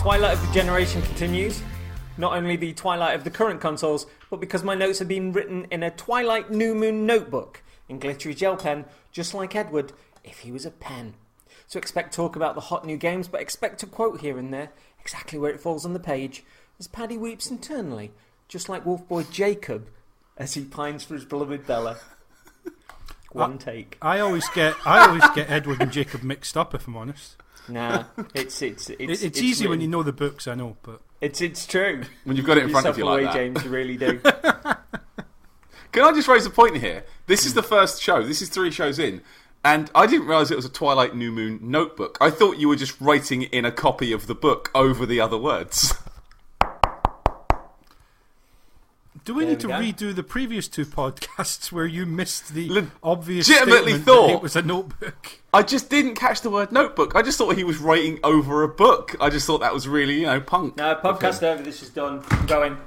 twilight of the generation continues. Not only the twilight of the current consoles, but because my notes have been written in a Twilight New Moon notebook in glittery gel pen, just like Edward if he was a pen. So expect talk about the hot new games, but expect a quote here and there, exactly where it falls on the page, as Paddy weeps internally, just like Wolf Boy Jacob as he pines for his beloved Bella. One take. I always get Edward and Jacob mixed up, if I'm honest. Nah, it's easy written. when you know the books, I know, but it's true. When you've got it in front of you like that. James, you really do. Can I just raise a point here? This is the first show. This is 3 shows in. And I didn't realise it was a Twilight New Moon notebook. I thought you were just writing in a copy of the book over the other words. Do we need to redo the previous 2 podcasts where you missed the obvious legitimately statement thought that it was a notebook? I just didn't catch the word notebook. I just thought he was writing over a book. I just thought that was really, punk. No, podcast over. This is done. I'm going.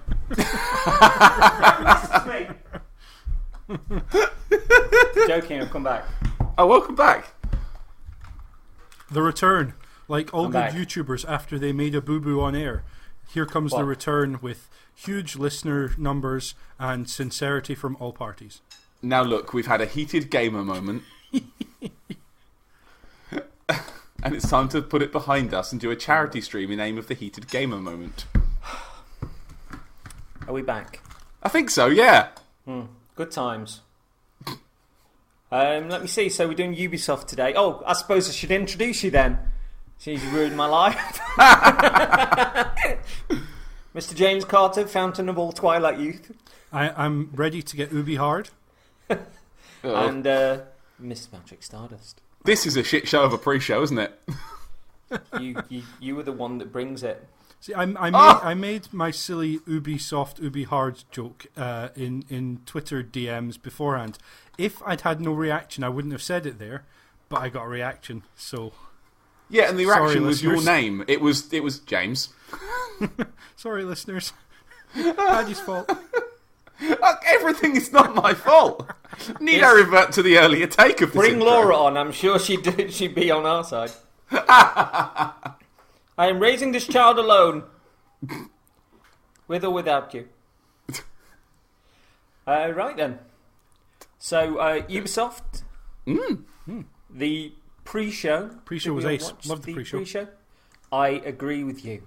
Joking, I've come back. Oh, welcome back. The return. Like all I'm good back. YouTubers after they made a boo-boo on air. Here comes the return with huge listener numbers and sincerity from all parties. Now look, we've had a heated gamer moment. And it's time to put it behind us and do a charity stream in aim of the heated gamer moment. Are we back? I think so, yeah. Good times. Let me see. So we're doing Ubisoft today. Oh, I suppose I should introduce you then. Since you ruined my life. Mr. James Carter, fountain of all Twilight youth. I'm ready to get Ubi hard. And Mr. Patrick Stardust. This is a shit show of a pre-show, isn't it? You were the one that brings it. See, I made my silly Ubisoft Ubi hard joke in Twitter DMs beforehand. If I'd had no reaction, I wouldn't have said it there, but I got a reaction, so... Yeah, and the reaction was listeners. your name. It was James. Sorry, listeners. Paddy's fault. Everything is not my fault. Need I revert to the earlier take of this Bring intro? Laura on. I'm sure she'd be on our side. I am raising this child alone. With or without you. Right then. So, Ubisoft. The pre-show. Pre-show was ace. Loved the pre-show. I agree with you.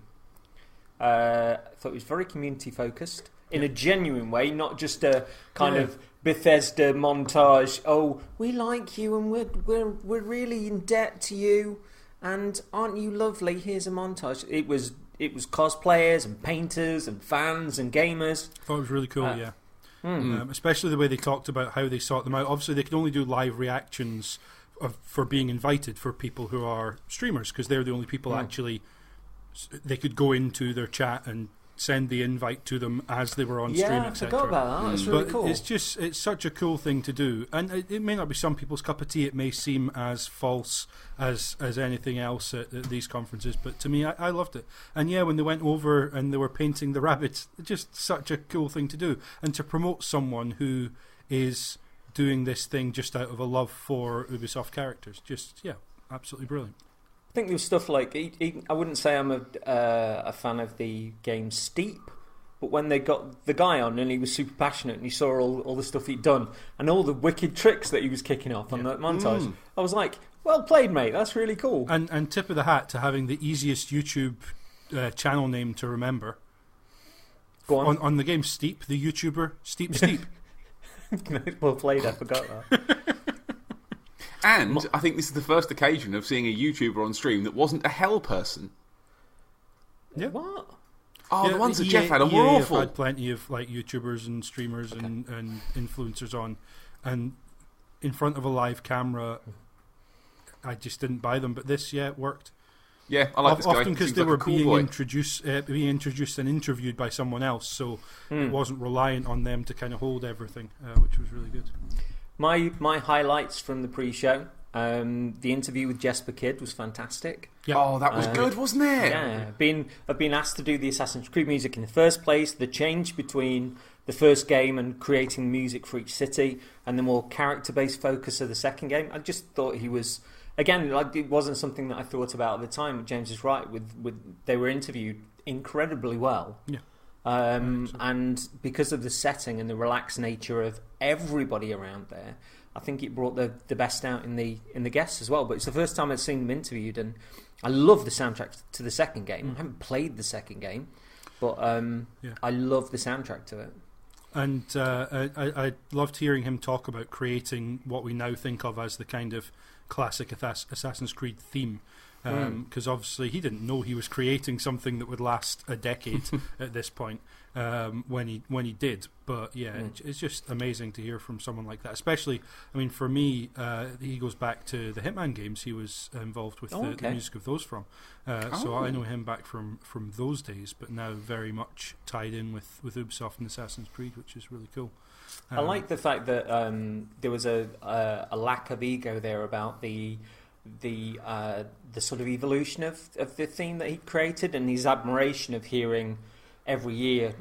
I thought it was very community-focused. In a genuine way, not just a kind of Bethesda montage. Oh, we like you and we're really in debt to you. And aren't you lovely? Here's a montage. It was cosplayers and painters and fans and gamers. I thought it was really cool, yeah. Especially the way they talked about how they sort them out. Obviously, they could only do live reactions for being invited for people who are streamers, because they're the only people actually... They could go into their chat and send the invite to them as they were on stream, etc. Yeah, I forgot about that. It's really cool. It's such a cool thing to do, and it may not be some people's cup of tea. It may seem as false as anything else at these conferences, but to me, I loved it. And yeah, when they went over and they were painting the rabbits, just such a cool thing to do, and to promote someone who is doing this thing just out of a love for Ubisoft characters. Just absolutely brilliant. I think there was stuff like I wouldn't say I'm a fan of the game Steep, but when they got the guy on and he was super passionate and you saw all the stuff he'd done and all the wicked tricks that he was kicking off on that montage, I was like, well played, mate. That's really cool. And tip of the hat to having the easiest YouTube channel name to remember. Go on the game Steep, the YouTuber Steep. Well played. I forgot that. And I think this is the first occasion of seeing a YouTuber on stream that wasn't a hell person. Yeah. What? Oh, Yeah, the ones that EA Jeff had were awful. I've had plenty of like YouTubers and streamers and influencers on, and in front of a live camera, I just didn't buy them. But this, it worked. Yeah, I like this guy. Often because Seems they like a were cool being boy. introduced and interviewed by someone else, so it wasn't reliant on them to kind of hold everything, which was really good. My highlights from the pre-show, the interview with Jesper Kidd was fantastic. Yeah. Oh, that was good, wasn't it? Yeah, I've been asked to do the Assassin's Creed music in the first place, the change between the first game and creating music for each city, and the more character-based focus of the second game. I just thought he was again, like, it wasn't something that I thought about at the time. James is right. They were interviewed incredibly well. Yeah. And because of the setting and the relaxed nature of everybody around there, I think it brought the best out in the guests as well. But it's the first time I've seen them interviewed, and I love the soundtrack to the second game. I haven't played the second game, but I love the soundtrack to it. And I loved hearing him talk about creating what we now think of as the kind of classic Assassin's Creed theme. Because obviously he didn't know he was creating something that would last a decade at this point when he did. But yeah, it's just amazing to hear from someone like that. Especially, I mean, for me, he goes back to the Hitman games. He was involved with the music of those from. So I know him back from those days, but now very much tied in with Ubisoft and Assassin's Creed, which is really cool. I like the fact that there was a lack of ego there about the sort of evolution of the theme that he created, and his admiration of hearing every year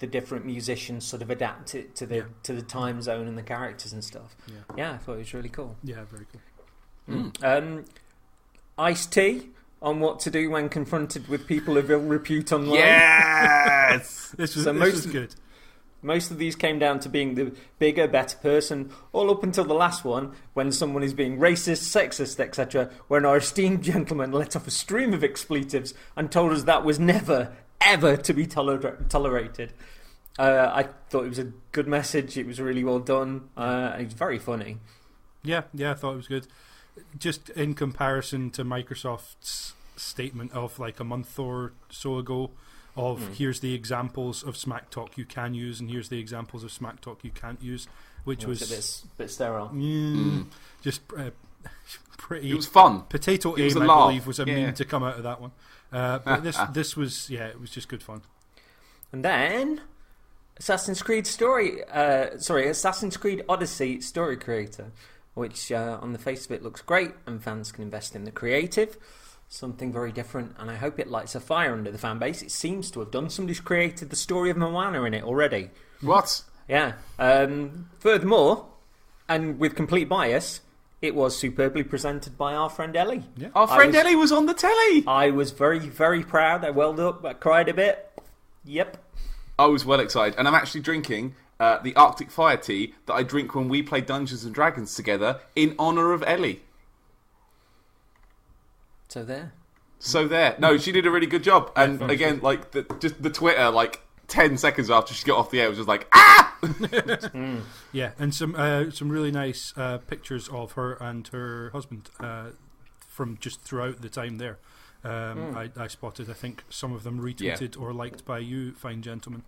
the different musicians sort of adapt it to the time zone and the characters and stuff. I thought it was really cool. Yeah, very cool. Ice-T on what to do when confronted with people of ill repute online. Yes! this was good. Most of these came down to being the bigger, better person, all up until the last one, when someone is being racist, sexist, etc., when our esteemed gentleman let off a stream of expletives and told us that was never, ever to be tolerated. I thought it was a good message. It was really well done. It was very funny. Yeah, I thought it was good. Just in comparison to Microsoft's statement of like a month or so ago, here's the examples of smack talk you can use, and here's the examples of smack talk you can't use, which was a bit sterile. Just pretty. It was fun. Potato It was aim, a I laugh. believe, was a meme to come out of that one. But this was it was just good fun. And then Assassin's Creed Odyssey story creator, which on the face of it looks great, and fans can invest in the creative. Something very different, and I hope it lights a fire under the fan base. It seems to have done. Somebody's created the story of Moana in it already. What? Yeah. Furthermore, and with complete bias, it was superbly presented by our friend Ellie. Yeah. Our friend Ellie was on the telly. I was very, very proud. I welled up. I cried a bit. Yep. I was well excited, and I'm actually drinking the Arctic Fire tea that I drink when we play Dungeons and Dragons together in honour of Ellie. So there. No, she did a really good job. And again, like the Twitter, like 10 seconds after she got off the air, was just like, ah! Yeah, and some really nice pictures of her and her husband from just throughout the time there. I spotted, I think, some of them retweeted or liked by you, fine gentlemen.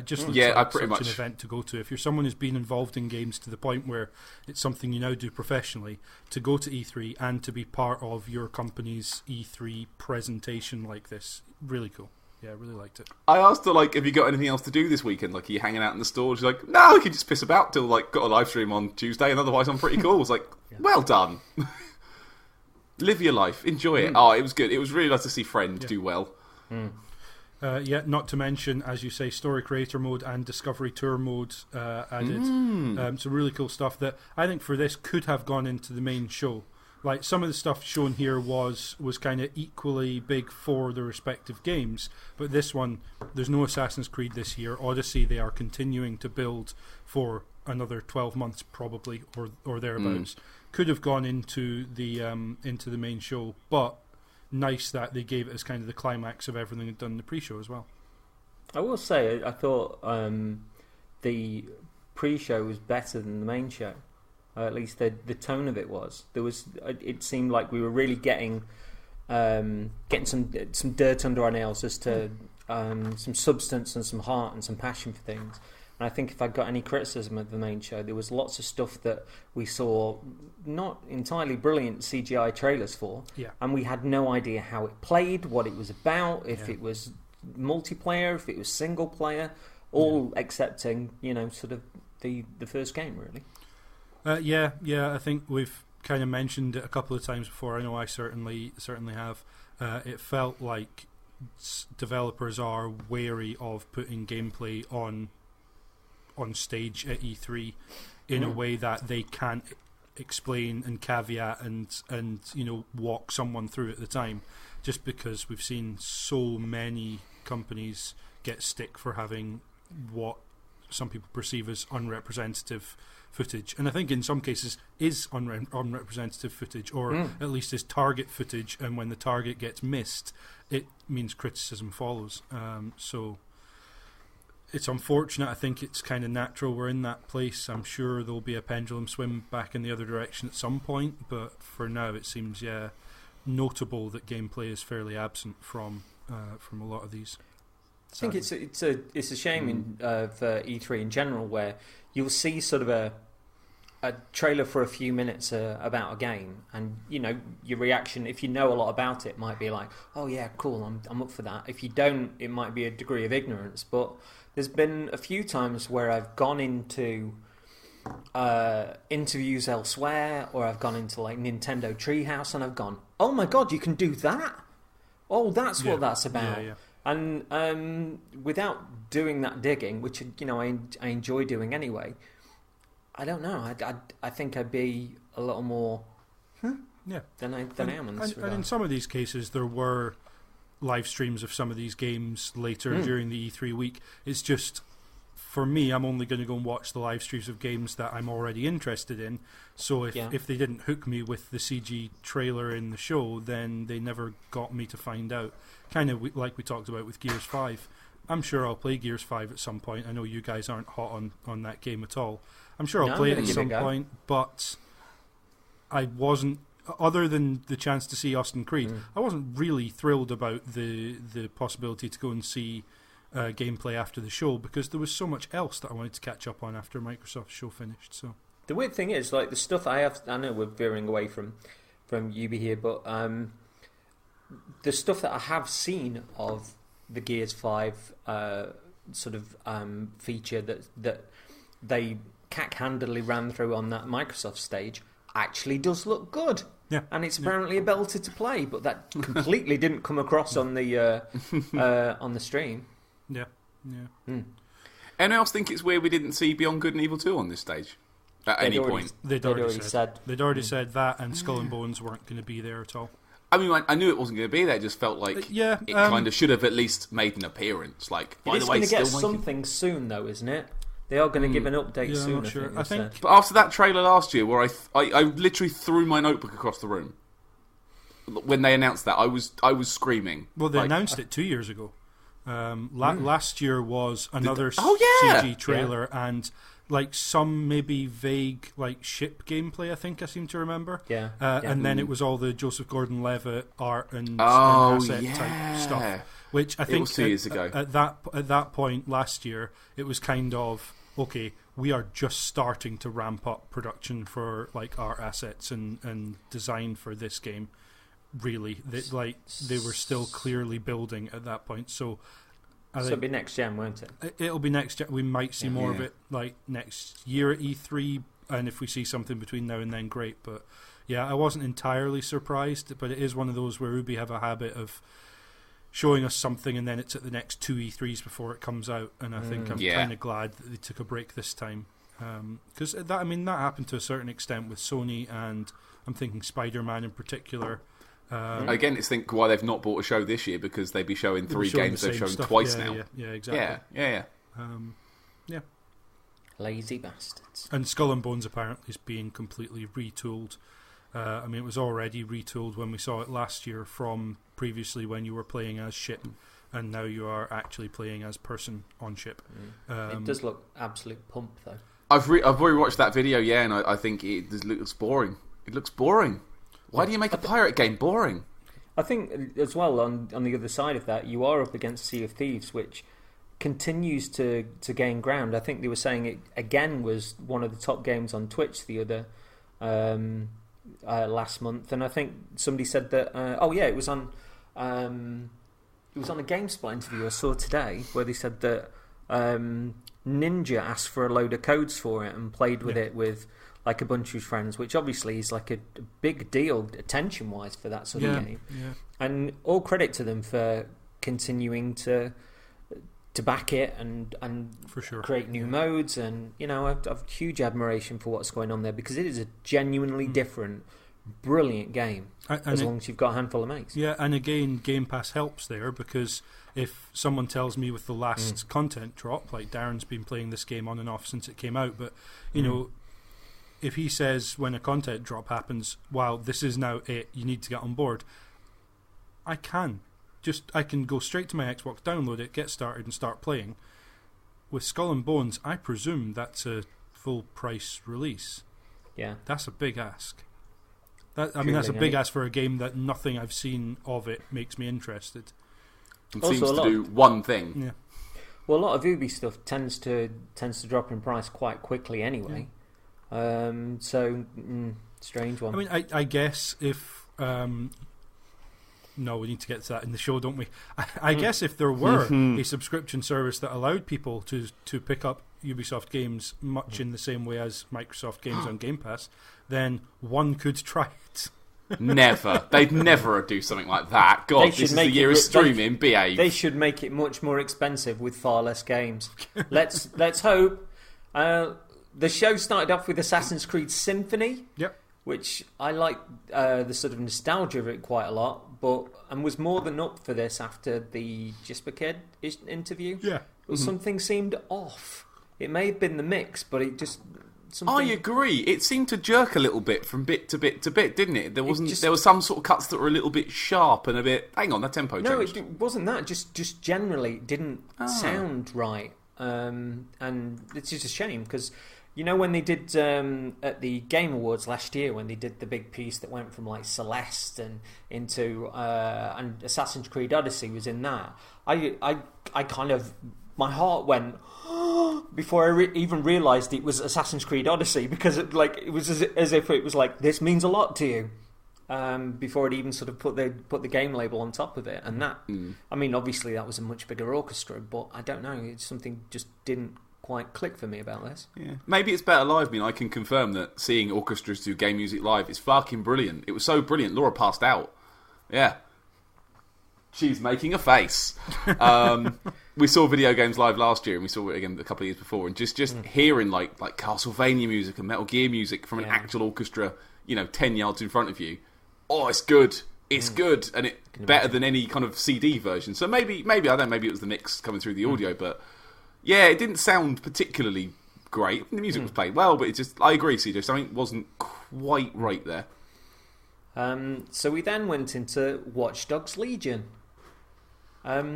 Just looks like such an event to go to. If you're someone who's been involved in games to the point where it's something you now do professionally, to go to E3 and to be part of your company's E3 presentation like this, really cool. Yeah, I really liked it. I asked her, like, have you got anything else to do this weekend? Like, are you hanging out in the store? She's like, no, I can just piss about till, like, got a live stream on Tuesday, and otherwise I'm pretty cool. I was like, well done. Live your life. Enjoy it. Oh, it was good. It was really nice to see Friend do well. Not to mention, as you say, Story Creator mode and Discovery Tour mode added. Some really cool stuff that I think for this could have gone into the main show. Like, some of the stuff shown here was kind of equally big for the respective games, but this one, there's no Assassin's Creed this year. Odyssey, they are continuing to build for another 12 months probably, or thereabouts. Could have gone into the main show, but nice that they gave it as kind of the climax of everything they'd done in the pre-show as well. I will say, I thought the pre-show was better than the main show. At least the tone of it was. It seemed like we were really getting some dirt under our nails as to some substance and some heart and some passion for things. And I think if I got any criticism of the main show, there was lots of stuff that we saw not entirely brilliant CGI trailers for, and we had no idea how it played, what it was about, if it was multiplayer, if it was single player, all excepting, sort of the first game, really. I think we've kind of mentioned it a couple of times before. I know I certainly have. It felt like developers are wary of putting gameplay on stage at E3 in a way that they can't explain and caveat and walk someone through at the time, just because we've seen so many companies get stick for having what some people perceive as unrepresentative footage, and I think in some cases is unrepresentative footage, or at least is target footage, and when the target gets missed, it means criticism follows. So it's unfortunate. I think it's kind of natural we're in that place. I'm sure there'll be a pendulum swim back in the other direction at some point, but for now it seems notable that gameplay is fairly absent from a lot of these. I think it's a shame for E3 in general, where you'll see sort of a trailer for a few minutes about a game, and your reaction, if you know a lot about it, might be like, oh yeah, cool, I'm up for that. If you don't, it might be a degree of ignorance. But there's been a few times where I've gone into interviews elsewhere, or I've gone into like Nintendo Treehouse, and I've gone, oh my god, you can do that? Oh, that's what that's about. Yeah. And without doing that digging, which I enjoy doing anyway, I don't know. I think I'd be a little more than I am in this regard. And in some of these cases, there were live streams of some of these games later during the E3 week. It's just, for me, I'm only going to go and watch the live streams of games that I'm already interested in. So if they didn't hook me with the CG trailer in the show, then they never got me to find out. Kind of like we talked about with Gears 5. I'm sure I'll play Gears 5 at some point. I know you guys aren't hot on that game at all. I'm sure I'll play it at some point, but I wasn't, other than the chance to see Austin Creed, I wasn't really thrilled about the possibility to go and see gameplay after the show, because there was so much else that I wanted to catch up on after Microsoft's show finished. So the weird thing is, like, the stuff I know we're veering away from Ubi here, but the stuff that I have seen of the Gears 5 sort of feature that they cack-handedly ran through on that Microsoft stage actually does look good. Yeah. And it's apparently a belter to play, but that completely didn't come across on the stream. Yeah. Anyone else think it's weird we didn't see Beyond Good and Evil 2 on this stage at any point? They'd already said that, and Skull and Bones weren't going to be there at all. I mean, I knew it wasn't going to be there. It just felt like it kind of should have at least made an appearance. Like, by the way, it's going to get something soon, though, isn't it? They are going to give an update soon. I think. But after that trailer last year, where I literally threw my notebook across the room when they announced that, I was screaming. Well, they announced it 2 years ago. Last year was another CG trailer and like some maybe vague like ship gameplay, I think I seem to remember. And then it was all the Joseph Gordon-Levitt art and asset type stuff, which I think 2 years ago. At that point last year, it was kind of, okay, we are just starting to ramp up production for like art assets and design for this game. Really, they were still clearly building at that point. So it'll be next gen, won't it? It'll be next gen. We might see more of it like next year at E3, and if we see something between now and then, great. But yeah, I wasn't entirely surprised, but it is one of those where Ubi have a habit of showing us something and then it's at the next 2 E3s before it comes out, and I think I'm kind of glad that they took a break this time, because that happened to a certain extent with Sony, and I'm thinking Spider-Man in particular. Again, it's why they've not bought a show this year, because they'd be showing three games they've shown twice now. Yeah, exactly. Yeah. Lazy bastards. And Skull and Bones apparently is being completely retooled. I mean, it was already retooled when we saw it last year from previously when you were playing as ship, and now you are actually playing as person on ship. It does look absolute pump, though. I've already watched that video, and I think it looks boring. It looks boring. Why do you make a pirate game boring? I think, as well, on the other side of that, you are up against Sea of Thieves, which continues to gain ground. I think they were saying it, again, was one of the top games on Twitch the other last month. And I think somebody said that, it was on a GameSpot interview I saw today, where they said that Ninja asked for a load of codes for it and played with it with like a bunch of his friends, which obviously is like a big deal attention-wise for that sort of game. Yeah. And all credit to them for continuing to to back it and For sure. create new modes, and I've huge admiration for what's going on there, because it is a genuinely different, brilliant game. As long as you've got a handful of mates. Yeah, and again, Game Pass helps there, because if someone tells me with the last content drop, like Darren's been playing this game on and off since it came out, but you know, if he says when a content drop happens, wow, this is now it, you need to get on board, I can go straight to my Xbox, download it, get started, and start playing. With Skull and Bones, I presume that's a full price release. Yeah, that's a big ask. That's a big ask for a game that nothing I've seen of it makes me interested. It seems to do one thing. Yeah. Well, a lot of Ubi stuff tends to drop in price quite quickly anyway. Yeah. Strange one. I mean, I guess if no, we need to get to that in the show, don't we? I guess if there were a subscription service that allowed people to pick up Ubisoft games much in the same way as Microsoft games on Game Pass, then one could try it. Never. They'd never do something like that. God, this is the year of streaming. Behave. They should make it much more expensive with far less games. Let's hope. The show started off with Assassin's Creed Symphony. Yep. Which I like the sort of nostalgia of it quite a lot, and was more than up for this after the Gisberked interview. Yeah. But something seemed off. It may have been the mix, but it just... I agree. It seemed to jerk a little bit from bit to bit to bit, didn't it? There was some sort of cuts that were a little bit sharp and a bit... Hang on, that tempo changed. No, it wasn't that. Just generally didn't sound right. And it's just a shame, because... You know, when they did at the Game Awards last year, when they did the big piece that went from like Celeste and into and Assassin's Creed Odyssey was in that. I kind of, my heart went before I even realised it was Assassin's Creed Odyssey, because it was as if it was like, this means a lot to you. Before it even sort of put the game label on top of it, and that. I mean, obviously that was a much bigger orchestra, but I don't know. It's something just didn't quite click for me about this. Yeah, maybe it's better live. I mean, I can confirm that seeing orchestras do game music live is fucking brilliant. It was so brilliant. Laura passed out. Yeah, she's making a face. We saw video games live last year, and we saw it again a couple of years before. And just hearing like Castlevania music and Metal Gear music from an actual orchestra, 10 yards in front of you. Oh, it's good. It's good, and it's better than any kind of CD version. So maybe I don't know. Maybe it was the mix coming through the audio, but. Yeah, it didn't sound particularly great. The music was played well, but I agree, CJ, something wasn't quite right there. So we then went into Watch Dogs Legion. I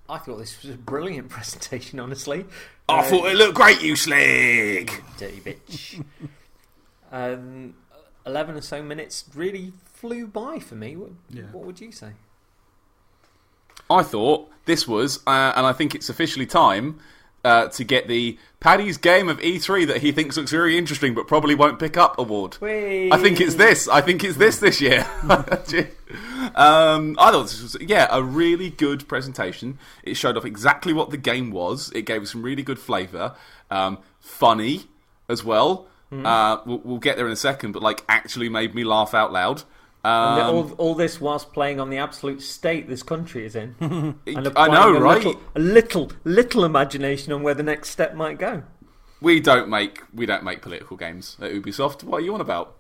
thought this was a brilliant presentation, honestly. I thought it looked great, you slick! Dirty bitch. 11 or so minutes really flew by for me. What would you say? I thought this was, and I think it's officially time... to get the Paddy's Game of E3 that he thinks looks very interesting but probably won't pick up award. Whee! I think it's this. I think it's this year. I thought this was, a really good presentation. It showed off exactly what the game was. It gave us some really good flavour. Funny as well. We'll get there in a second, but actually made me laugh out loud. All this whilst playing on the absolute state this country is in. And I know, right? A little imagination on where the next step might go. We don't make political games at Ubisoft. What are you on about?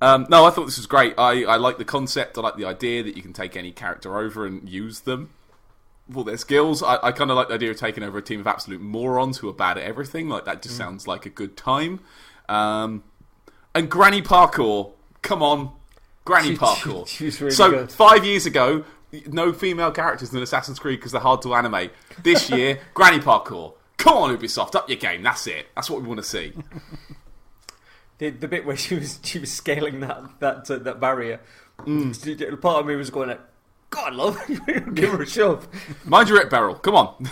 No, I thought this was great. I like the concept. I like the idea that you can take any character over and use them for their skills. I kind of like the idea of taking over a team of absolute morons who are bad at everything. That just sounds like a good time. And Granny Parkour. Come on, Granny Parkour. She's really good. 5 years ago, no female characters in Assassin's Creed because they're hard to animate. This year, Granny Parkour. Come on, Ubisoft, up your game. That's it. That's what we want to see. The bit where she was scaling that barrier. Part of me was going, God, love, give her a shove. Mind your rip barrel. Come on.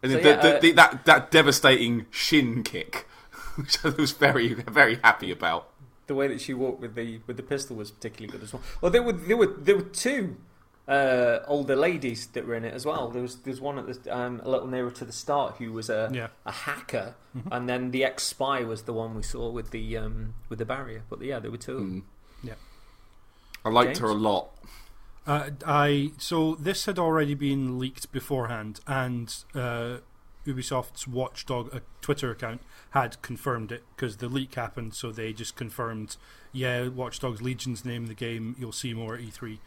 And that devastating shin kick, which I was very, very happy about. The way that she walked with the pistol was particularly good as well. Well, there were two older ladies that were in it as well. There was one at the a little nearer to the start who was a hacker, and then the ex-spy was the one we saw with the barrier. But there were two of them. Yeah, I liked her a lot. So this had already been leaked beforehand, and Ubisoft's Watchdog Twitter account had confirmed it because the leak happened. So they just confirmed, yeah, Watch Dogs Legion's the name of the game. You'll see more at E3.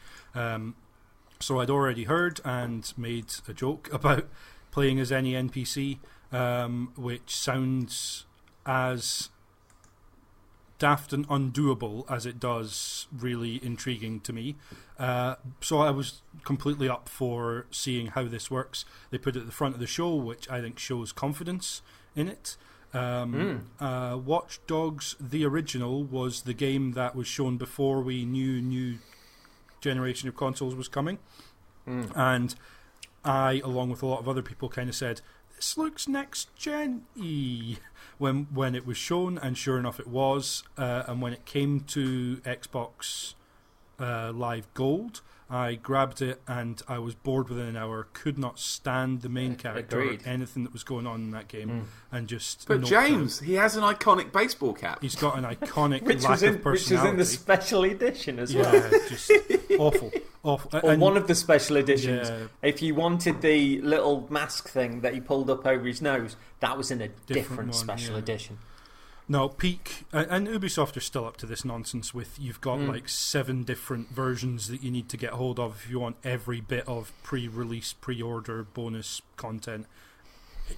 So I'd already heard and made a joke about playing as any NPC, which sounds as daft and undoable as it does really intriguing to me. So I was completely up for seeing how this works. They put it at the front of the show, which I think shows confidence in it. Watch Dogs, the original, was the game that was shown before we knew new generation of consoles was coming. And I, along with a lot of other people, kind of said, this looks next-gen-y when it was shown, and sure enough it was. And when it came to Xbox Live Gold, I grabbed it and I was bored within an hour, could not stand the main character or anything that was going on in that game, and just... But James, he has an iconic baseball cap. He's got an iconic lack of personality. Which is in the special edition as well. Yeah, just awful. Or one of the special editions. Yeah. If you wanted the little mask thing that he pulled up over his nose, that was in a different special edition. No, peak, and Ubisoft are still up to this nonsense with you've got like 7 different versions that you need to get hold of if you want every bit of pre-release, pre-order, bonus content.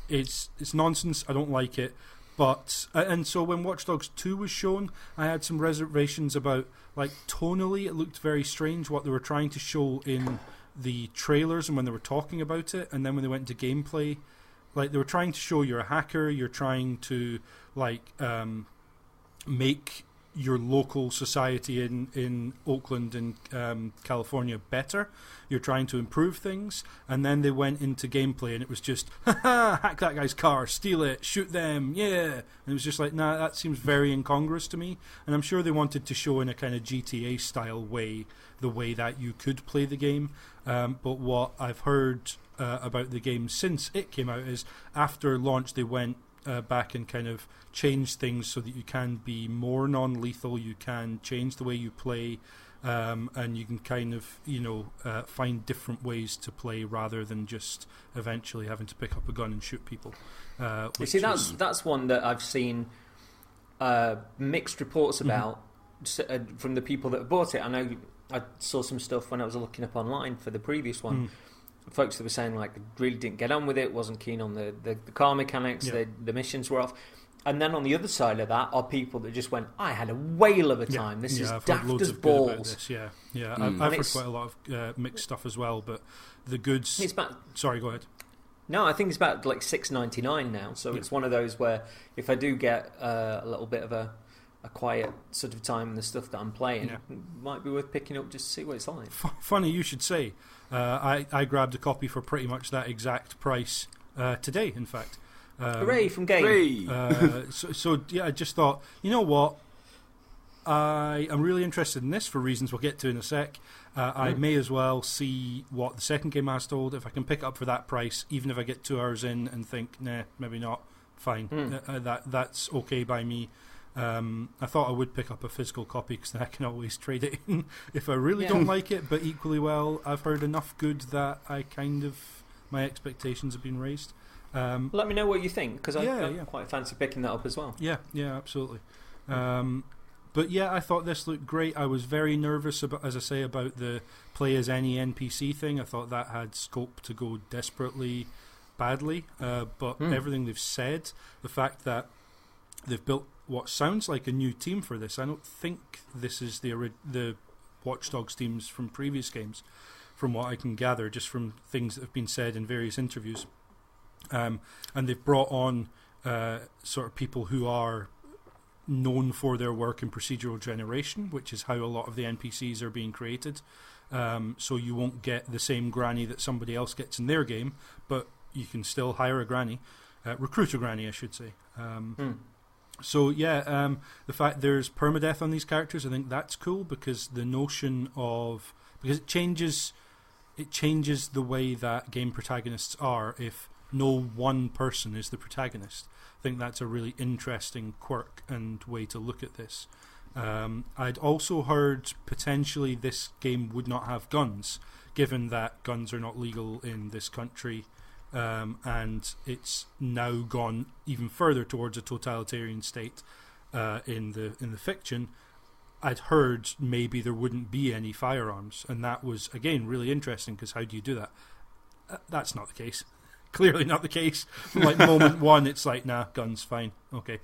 It's nonsense. I don't like it. But and so when Watch Dogs 2 was shown, I had some reservations about, like, tonally it looked very strange what they were trying to show in the trailers and when they were talking about it, and then when they went into gameplay, like, they were trying to show you're a hacker, you're trying to, like, make your local society in Oakland and California better. You're trying to improve things, and then they went into gameplay and it was just, hack that guy's car, steal it, shoot them, yeah. And it was just like, nah, that seems very incongruous to me. And I'm sure they wanted to show in a kind of GTA style way the way that you could play the game. But what I've heard about the game since it came out is after launch they went back and kind of changed things so that you can be more non-lethal, you can change the way you play, and you can kind of, find different ways to play rather than just eventually having to pick up a gun and shoot people. You see, that's one that I've seen mixed reports about from the people that have bought it. I know I saw some stuff when I was looking up online for the previous one. Folks that were saying, like, really didn't get on with it, wasn't keen on the car mechanics, the missions were off. And then on the other side of that are people that just went, I had a whale of a time. This is daft as balls. I've heard quite a lot of mixed stuff as well, but the goods... Sorry, go ahead. No, I think it's about like $6.99 now, so it's one of those where if I do get a little bit of a quiet sort of time in the stuff that I'm playing, it might be worth picking up just to see what it's like. Funny you should say. I grabbed a copy for pretty much that exact price today, in fact. Hooray from game! So I just thought, you know what? I am really interested in this for reasons we'll get to in a sec. I may as well see what the second game has told. If I can pick it up for that price, even if I get 2 hours in and think, nah, maybe not, fine. That's okay by me. I thought I would pick up a physical copy because then I can always trade it in if I really don't like it, but equally well, I've heard enough good that my expectations have been raised. Let me know what you think, because I quite fancy picking that up as well. Yeah, absolutely. But yeah, I thought this looked great. I was very nervous about the play as any NPC thing. I thought that had scope to go desperately badly, but everything they've said, the fact that they've built what sounds like a new team for this. I don't think this is the Watch Dogs teams from previous games, from what I can gather, just from things that have been said in various interviews. And they've brought on sort of people who are known for their work in procedural generation, which is how a lot of the NPCs are being created. So you won't get the same granny that somebody else gets in their game, but you can still hire a granny, recruit a granny, I should say. So the fact there's permadeath on these characters, I think that's cool, because the notion of, because it changes the way that game protagonists are if no one person is the protagonist. I think that's a really interesting quirk and way to look at this. I'd also heard potentially this game would not have guns, given that guns are not legal in this country, and it's now gone even further towards a totalitarian state in the fiction. I'd heard maybe there wouldn't be any firearms, and that was, again, really interesting, because how do you do that? That's not the case. Clearly not the case. From like moment one, it's like, nah, guns, fine, okay,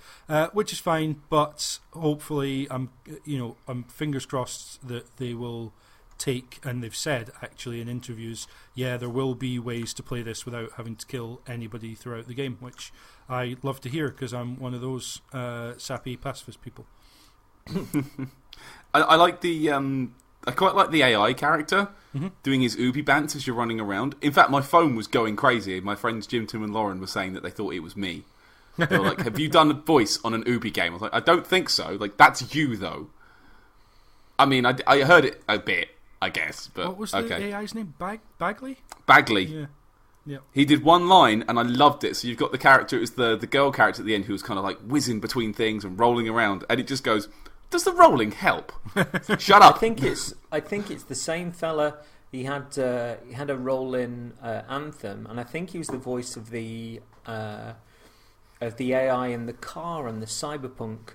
which is fine. But hopefully, I'm fingers crossed that they will take, and they've said actually in interviews, yeah, there will be ways to play this without having to kill anybody throughout the game, which I love to hear, because I'm one of those sappy pacifist people. I like the I quite like the AI character doing his Ubi bants as you're running around. In fact, my phone was going crazy. My friends Jim, Tim, and Lauren were saying that they thought it was me. They were like, "Have you done a voice on an Ubi game?" I was like, "I don't think so. Like, that's you though." I mean, I heard it a bit, I guess, but what was the AI's name? Bagley. Bagley. Yeah. He did one line, and I loved it. So you've got the character, it was the girl character at the end who was kind of like whizzing between things and rolling around, and it just goes, "Does the rolling help?" Shut up. I think it's the same fella. He had a role in Anthem, and I think he was the voice of the AI in the car and the Cyberpunk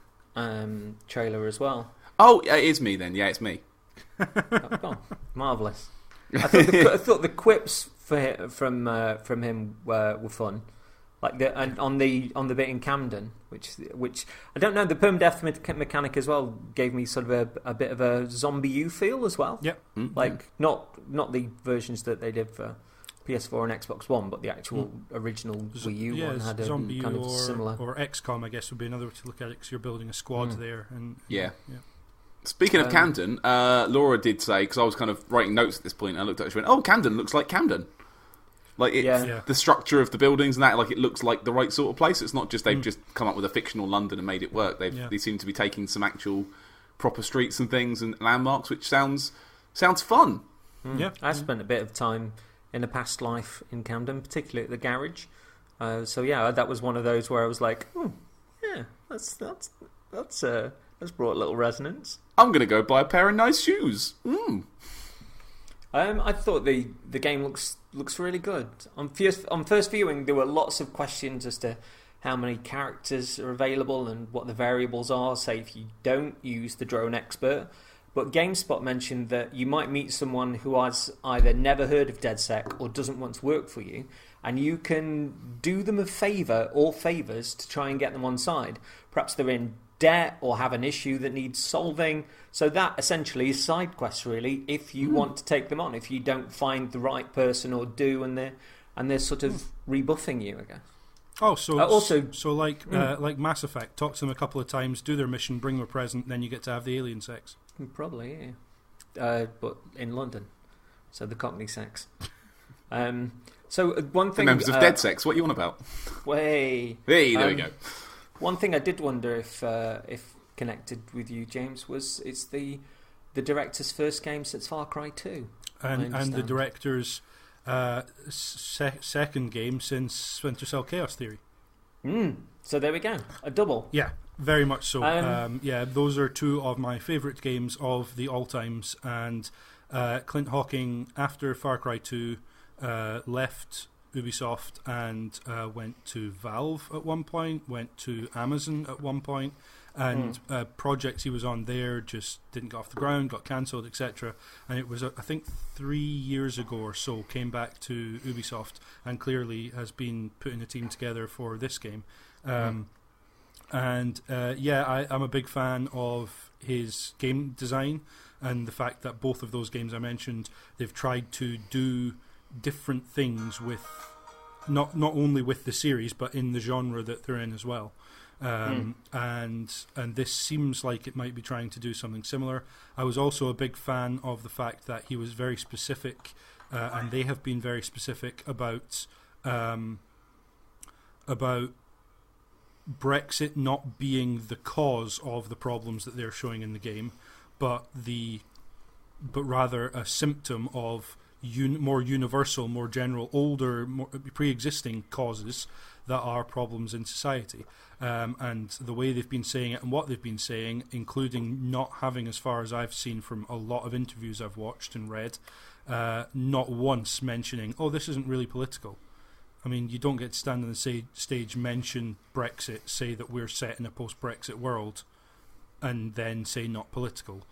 trailer as well. Oh, it is me then. Yeah, it's me. Oh, marvelous. I thought the quips from him were fun. Like on the bit in Camden, which I don't know, the permadeath mechanic as well gave me sort of a bit of a Zombie U feel as well. Yep. Like not the versions that they did for PS4 and Xbox One, but the actual original Wii U one had a Zombie kind of similar. Or XCOM, I guess, would be another way to look at it, because you're building a squad there. And yeah. Speaking of Camden, Laura did say, because I was kind of writing notes at this point, and I looked at it and she went, "Oh, Camden looks like Camden." Like the structure of the buildings and that, like it looks like the right sort of place. It's not just they've just come up with a fictional London and made it work. They seem to be taking some actual proper streets and things and landmarks, which sounds fun. Yeah, I spent a bit of time in a past life in Camden, particularly at the garage. So yeah, that was one of those where I was like, "Oh, yeah, that's brought a little resonance." I'm gonna go buy a pair of nice shoes. I thought the game looks really good. On first viewing, there were lots of questions as to how many characters are available and what the variables are, say if you don't use the drone expert. But GameSpot mentioned that you might meet someone who has either never heard of DedSec or doesn't want to work for you, and you can do them a favour or favours to try and get them on side. Perhaps they're in debt or have an issue that needs solving. So that essentially is side quests, really, if you want to take them on. If you don't find the right person or do, and they're sort of rebuffing you, I guess. Oh, so like Mass Effect, talk to them a couple of times, do their mission, bring them a present, then you get to have the alien sex. Probably, yeah. But in London, so the Cockney sex. So one thing, the members of DedSec, what are you on about? Hey, there we go. One thing I did wonder if connected with you, James, was it's the director's first game since Far Cry 2. And the director's second game since Splinter Cell Chaos Theory. So there we go. A double. Yeah, very much so. Those are two of my favourite games of the all-times. And Clint Hawking, after Far Cry 2, left Ubisoft and went to Valve at one point, went to Amazon at one point, and projects he was on there just didn't get off the ground, got cancelled, etc. And it was, I think, 3 years ago or so, came back to Ubisoft and clearly has been putting a team together for this game. I'm a big fan of his game design and the fact that both of those games I mentioned, they've tried to do different things with not only with the series but in the genre that they're in as well. And this seems like it might be trying to do something similar. I was also a big fan of the fact that he was very specific, and they have been very specific about Brexit not being the cause of the problems that they're showing in the game, but rather a symptom of more universal, more general, older, more pre-existing causes that are problems in society. and the way they've been saying it and what they've been saying, including not having, as far as I've seen from a lot of interviews I've watched and read, not once mentioning, oh, this isn't really political. I mean, you don't get to stand on the stage, mention Brexit, say that we're set in a post-Brexit world, and then say not political.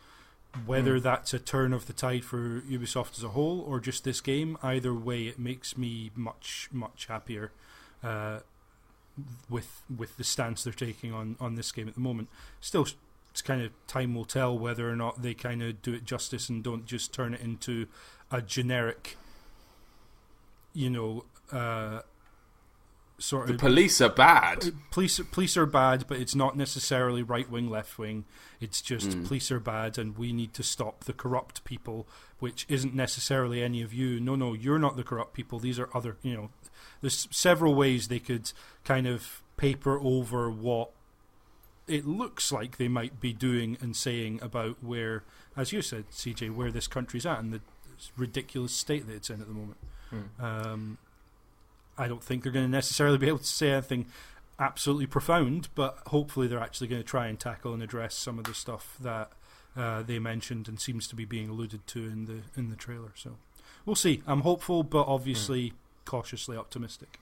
Whether that's a turn of the tide for Ubisoft as a whole or just this game, either way, it makes me much, much happier with the stance they're taking on this game at the moment. Still, it's kind of time will tell whether or not they kind of do it justice and don't just turn it into a generic, sort of... The police are bad. Police are bad, but it's not necessarily right-wing, left-wing. It's just police are bad and we need to stop the corrupt people, which isn't necessarily any of you. No, you're not the corrupt people. These are other, There's several ways they could kind of paper over what it looks like they might be doing and saying about where, as you said, CJ, where this country's at and the ridiculous state that it's in at the moment. I don't think they're going to necessarily be able to say anything absolutely profound, but hopefully they're actually going to try and tackle and address some of the stuff that they mentioned and seems to be being alluded to in the trailer. So we'll see. I'm hopeful, but obviously cautiously optimistic.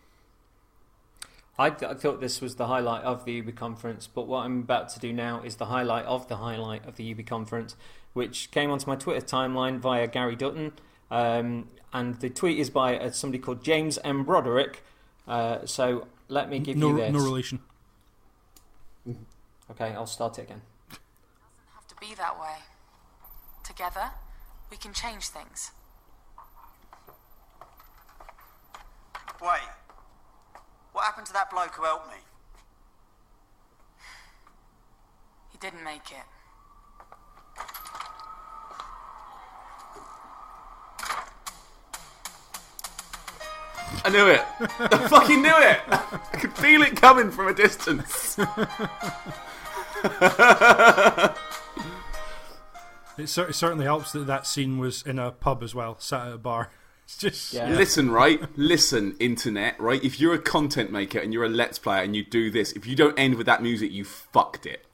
I thought this was the highlight of the Ubi conference, but what I'm about to do now is the highlight of the Ubi conference, which came onto my Twitter timeline via Gary Dutton. And the tweet is by somebody called James M. Broderick. So let me give you this. No relation. Okay, I'll start it again. It doesn't have to be that way. Together, we can change things. Wait. What happened to that bloke who helped me? He didn't make it. I knew it. I fucking knew it. I could feel it coming from a distance. It certainly helps that scene was in a pub as well, sat at a bar. It's just Listen, internet, right? If you're a content maker and you're a Let's Player and you do this, if you don't end with that music, you fucked it.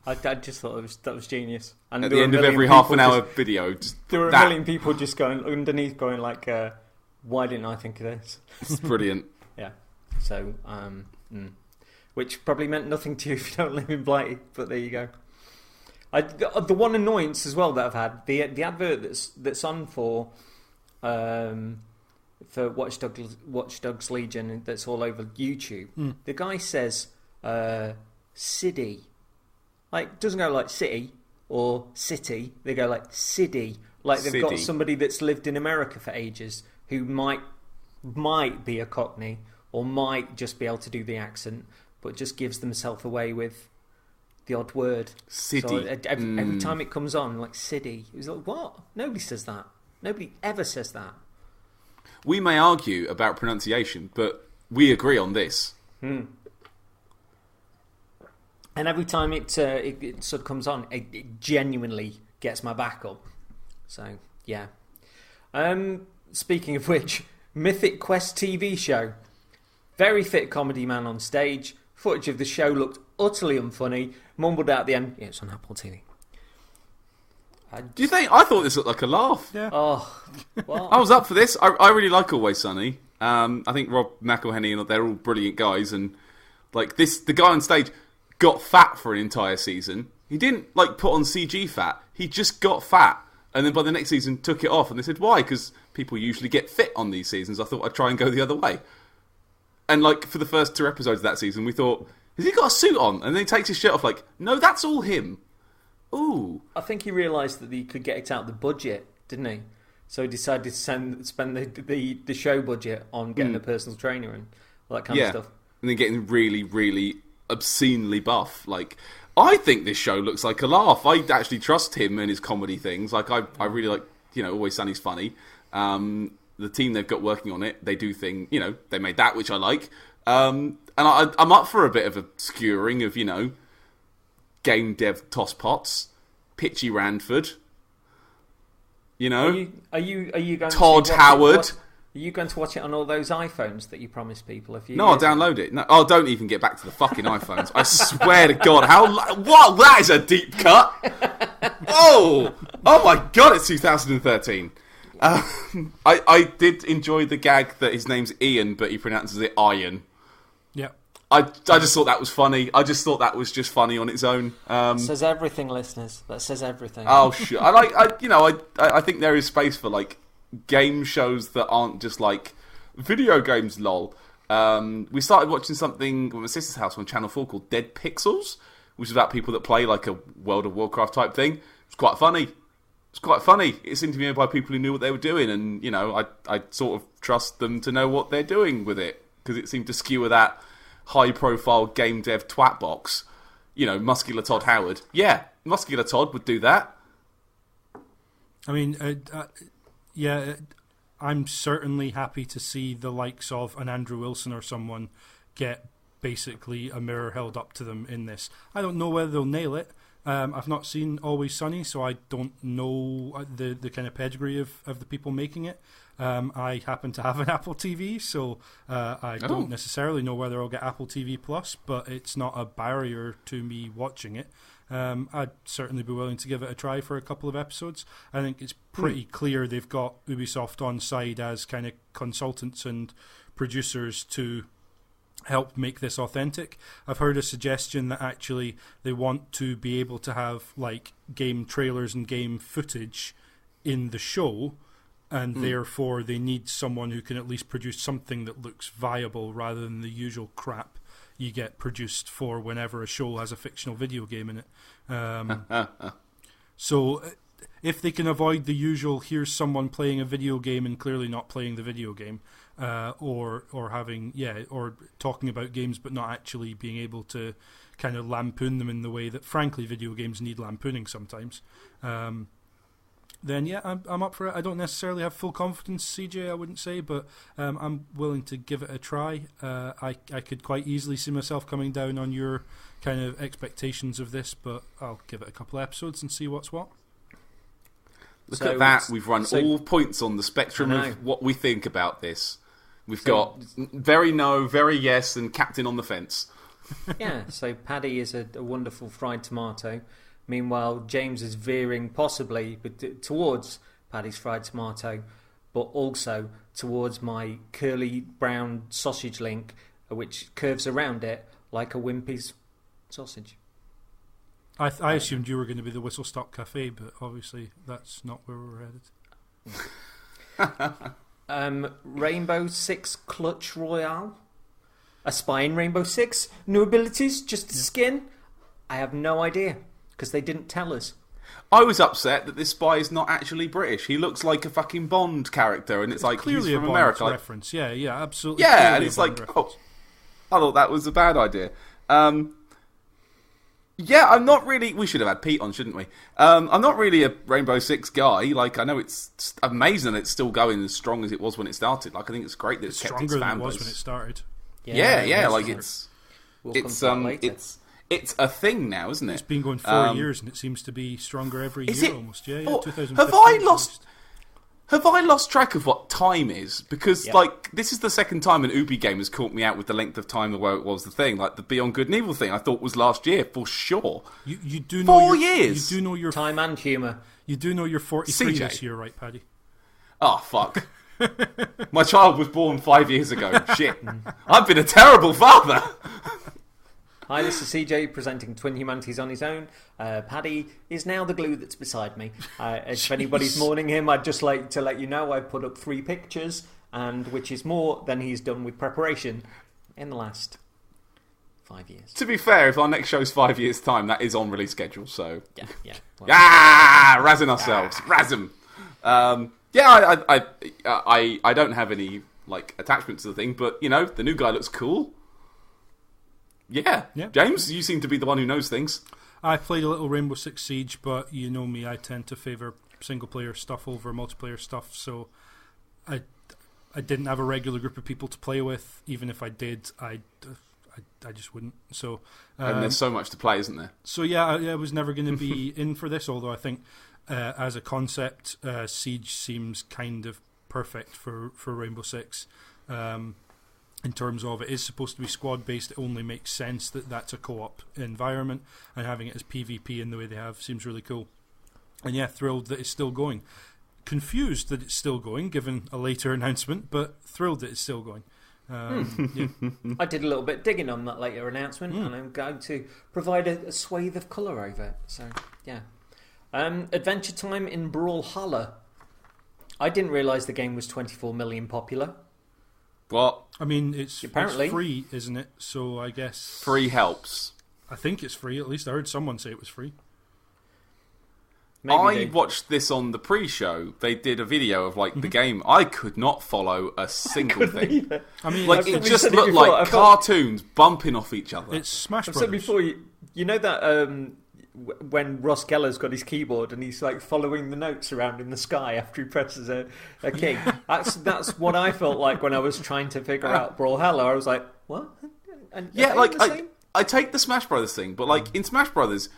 I just thought that was genius. And at the end of every half an hour video, there were a million people just going underneath, going like, "Why didn't I think of this?" It's brilliant. Yeah. So, which probably meant nothing to you if you don't live in Blighty, but there you go. The one annoyance as well that I've had, the advert that's on for Watch Dogs Legion, that's all over YouTube. The guy says City, like doesn't go like city or city. They go like City, like they've got somebody that's lived in America for ages who might be a Cockney or might just be able to do the accent, but just gives themselves away with the odd word. City. So every time it comes on, like City, it's like, what? Nobody says that. Nobody ever says that. We may argue about pronunciation, but we agree on this. And every time it sort of comes on, it genuinely gets my back up. So, yeah. Speaking of which, Mythic Quest TV show. Very fit comedy man on stage. Footage of the show looked utterly unfunny. Mumbled out at the end, yeah, it's on Apple TV. Do you think? I thought this looked like a laugh. Yeah. Oh, well. I was up for this. I really like Always Sunny. I think Rob McElhenney and they're all brilliant guys. And like this, the guy on stage got fat for an entire season. He didn't like put on CG fat. He just got fat. And then by the next season took it off. And they said, why? Because people usually get fit on these seasons. I thought I'd try and go the other way. And like for the first 2 episodes of that season, we thought, has he got a suit on? And then he takes his shirt off like, no, that's all him. Ooh. I think he realised that he could get it out of the budget, didn't he? So he decided to spend the show budget on getting a personal trainer and all that kind of stuff. And then getting really, really obscenely buff. Like, I think this show looks like a laugh. I actually trust him and his comedy things. Like, I really like, Always Sunny's funny. The team they've got working on it, they do they made that, which I like. And I'm up for a bit of a skewering of, game dev tospots, Pitchy Ranford, Are you going Todd to Howard. Are you going to watch it on all those iPhones that you promised people a few No, I'll years ago? download it. No, don't even get back to the fucking iPhones. I swear to God, what? That is a deep cut. Oh my God, it's 2013. I did enjoy the gag that his name's Ian, but he pronounces it Iron. Yeah. I just thought that was funny. I just thought that was just funny on its own. Says everything, listeners. That says everything. Oh shit! I think there is space for like game shows that aren't just like video games. Lol. We started watching something at my sister's house on Channel 4 called Dead Pixels, which is about people that play like a World of Warcraft type thing. It's quite funny. It's interviewed by people who knew what they were doing, and I sort of trust them to know what they're doing with it because it seemed to skewer that high-profile game dev twat box. Muscular Todd Howard. Yeah, Muscular Todd would do that. I mean, yeah, I'm certainly happy to see the likes of an Andrew Wilson or someone get basically a mirror held up to them in this. I don't know whether they'll nail it. I've not seen Always Sunny, so I don't know the kind of pedigree of the people making it. I happen to have an Apple TV, so I don't necessarily know whether I'll get Apple TV Plus, but it's not a barrier to me watching it. I'd certainly be willing to give it a try for a couple of episodes. I think it's pretty clear they've got Ubisoft on side as kind of consultants and producers to help make this authentic. I've heard a suggestion that actually they want to be able to have like game trailers and game footage in the show, and therefore they need someone who can at least produce something that looks viable rather than the usual crap you get produced for whenever a show has a fictional video game in it. So if they can avoid the usual here's someone playing a video game and clearly not playing the video game, or talking about games but not actually being able to kind of lampoon them in the way that frankly video games need lampooning sometimes, then yeah, I'm up for it. I don't necessarily have full confidence, CJ, I wouldn't say, but I'm willing to give it a try. I could quite easily see myself coming down on your kind of expectations of this, but I'll give it a couple of episodes and see what's what. Look at that. We've run all points on the spectrum of what we think about this. We've got very no, very yes, and captain on the fence. Yeah, so Paddy is a wonderful fried tomato. Meanwhile, James is veering possibly towards Paddy's fried tomato, but also towards my curly brown sausage link, which curves around it like a Wimpy's sausage. I assumed you were going to be the Whistle Stop Cafe, but obviously that's not where we're headed. Rainbow Six Clutch Royale? A spy in Rainbow Six? New abilities? Just the skin? I have no idea, because they didn't tell us. I was upset that this spy is not actually British. He looks like a fucking Bond character, and it's like clearly he's from a Bond America. reference. Yeah, absolutely. Yeah, and it's like, I thought that was a bad idea. Yeah, I'm not really... We should have had Pete on, shouldn't we? I'm not really a Rainbow Six guy. Like, I know it's amazing that it's still going as strong as it was when it started. Like, I think it's great that it's kept its fan base. Stronger than it was when it started. Yeah, like We'll it's a thing now, isn't it? It's been going 4 years, and it seems to be stronger every year almost. Yeah, 2015. Have I lost track of what time is? Because, like, this is the second time an Ubi game has caught me out with the length of time where it was the thing. Like, the Beyond Good and Evil thing, I thought was last year, for sure. You do know 4 years? You do know your... Time and humour. You do know you're 43 CJ. this year, right, Paddy? Oh, fuck. My child was born 5 years ago. Shit. I've been a terrible father. Hi, this is CJ presenting Twin Humanities on his own. Paddy is now the glue that's beside me. If anybody's mourning him, I'd just like to let you know I put up 3 pictures, and which is more than he's done with preparation in the last 5 years. To be fair, if our next show's 5 years' time, that is on release schedule, so... Yeah. Well, razzing ourselves. Razz 'em. I don't have any, like, attachment to the thing, but, you know, the new guy looks cool. Yeah. James, you seem to be the one who knows things. I played a little Rainbow Six Siege, but you know me, I tend to favour single-player stuff over multiplayer stuff, so I didn't have a regular group of people to play with. Even if I did, I just wouldn't. So and there's so much to play, isn't there? So yeah, I was never going to be in for this, although I think as a concept, Siege seems kind of perfect for Rainbow Six. In terms of it is supposed to be squad based, it only makes sense that that's a co-op environment, and having it as PvP in the way they have seems really cool. And yeah, thrilled that it's still going. Confused that it's still going, given a later announcement, but thrilled that it's still going. Yeah. I did a little bit digging on that later announcement, and I'm going to provide a swathe of colour over it. So, yeah. Adventure Time in Brawlhalla. I didn't realise the game was 24 million popular. What? I mean, it's Apparently. free, isn't it? So I guess... Free helps. I think it's free, at least I heard someone say it was free. Maybe I watched this on the pre-show. They did a video of the game. I could not follow a single thing. either. I mean, It just looked like cartoons bumping off each other. it's Smash I've Brothers. said before, you know that when Ross Geller's got his keyboard and he's following the notes around in the sky after he presses a key. That's what I felt like when I was trying to figure out Brawlhalla. I was like, what? And I take the Smash Brothers thing, but in Smash Brothers,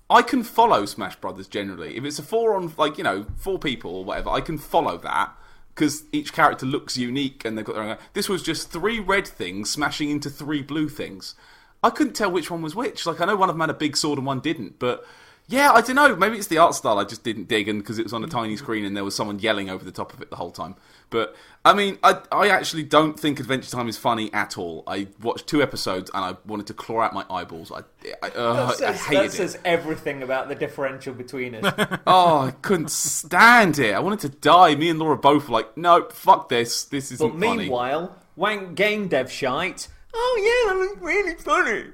I can follow Smash Brothers generally. If it's a 4 people or whatever, I can follow that because each character looks unique and they've got their own. This was just 3 red things smashing into 3 blue things. I couldn't tell which one was which. I know one of them had a big sword and one didn't, but yeah, I don't know. Maybe it's the art style I just didn't dig, and because it was on a tiny screen and there was someone yelling over the top of it the whole time. But I mean, I actually don't think Adventure Time is funny at all. I watched 2 episodes and I wanted to claw out my eyeballs. I hated that says everything about the differential between us. Oh, I couldn't stand it. I wanted to die. Me and Laura both were like, no, fuck this. This isn't But funny. meanwhile, wank game dev shite. Oh yeah, that was really funny.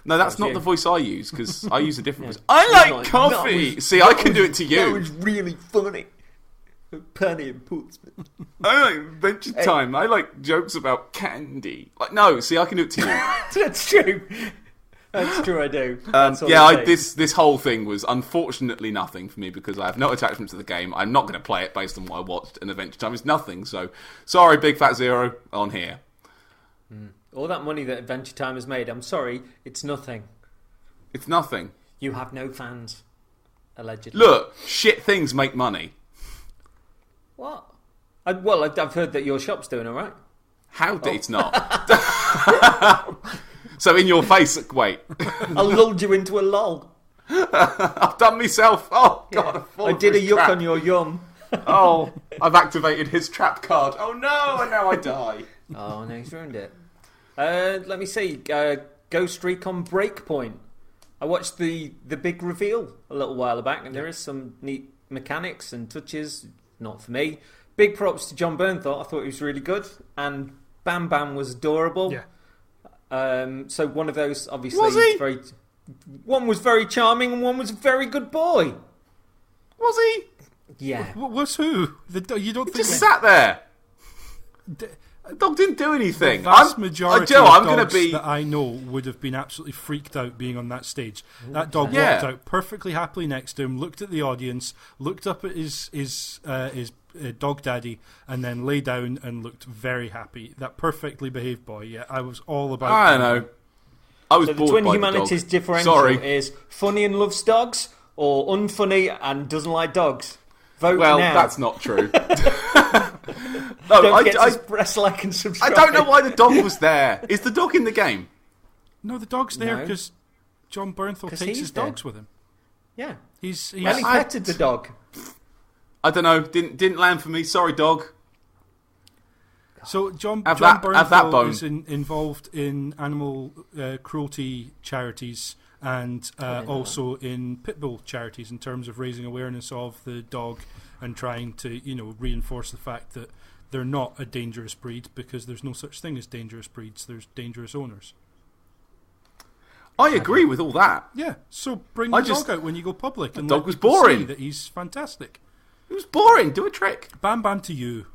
No, that's That's not you. the voice I use, because I use a different voice. Yeah. I like Like, coffee! that was- See, I can do it to That you. was really funny. Paddy and Portsmouth. I like Adventure Time. I like jokes about candy. No, see, I can do it to you. That's true. That's true, I do. That's all I'm saying. This whole thing was unfortunately nothing for me because I have no attachment to the game. I'm not going to play it based on what I watched, and Adventure Time is nothing. So, sorry, Big Fat Zero, on here. All that money that Adventure Time has made, I'm sorry, it's nothing. It's nothing. You have no fans, allegedly. Look, shit things make money. What? I've heard that your shop's doing all right. How did it's not? So in your face, wait. I lulled you into a lull. I've done myself. Oh, God. I did a yuck on your yum. Oh, I've activated his trap card. Oh, no, and now I die. Oh, no, he's ruined it. Let me see. Ghost Recon Breakpoint. I watched the big reveal a little while back, and there is some neat mechanics and touches. Not for me. Big props to John Bernthal. I thought he was really good. And Bam Bam was adorable. Yeah. So one of those, obviously, Was he? one was very charming and one was a very good boy. Was he? Yeah. Was who? You don't think Just sat there. The dog didn't do anything. The vast majority Joe, of I'm dogs going to be... that I know would have been absolutely freaked out being on that stage. That dog Yeah. walked out perfectly happily next to him, looked at the audience, looked up at his dog daddy, and then lay down and looked very happy. That perfectly behaved boy. Yeah, I was all about. I don't know. I was So the bored twin by humanities the dog. differential Sorry. is funny and loves dogs, or unfunny and doesn't like dogs. Vote Well, now. that's not true. No, Don't forget I to press like and I subscribe. don't know why the dog was there. Is the dog in the game? No, the dog's there No. because John Bernthal 'Cause takes he's his there. dogs with him. Yeah. He's And he I- petted the dog. I don't know. Didn't land for me. Sorry, dog. So John Have that Bernthal bone. is involved in animal cruelty charities and also in pit bull charities in terms of raising awareness of the dog and trying to reinforce the fact that they're not a dangerous breed because there's no such thing as dangerous breeds. There's dangerous owners. I agree with all that. Yeah, so bring I the just- dog out when you go public and dog let was people boring. see that he's fantastic. It was boring. Do a trick. Bam Bam to you.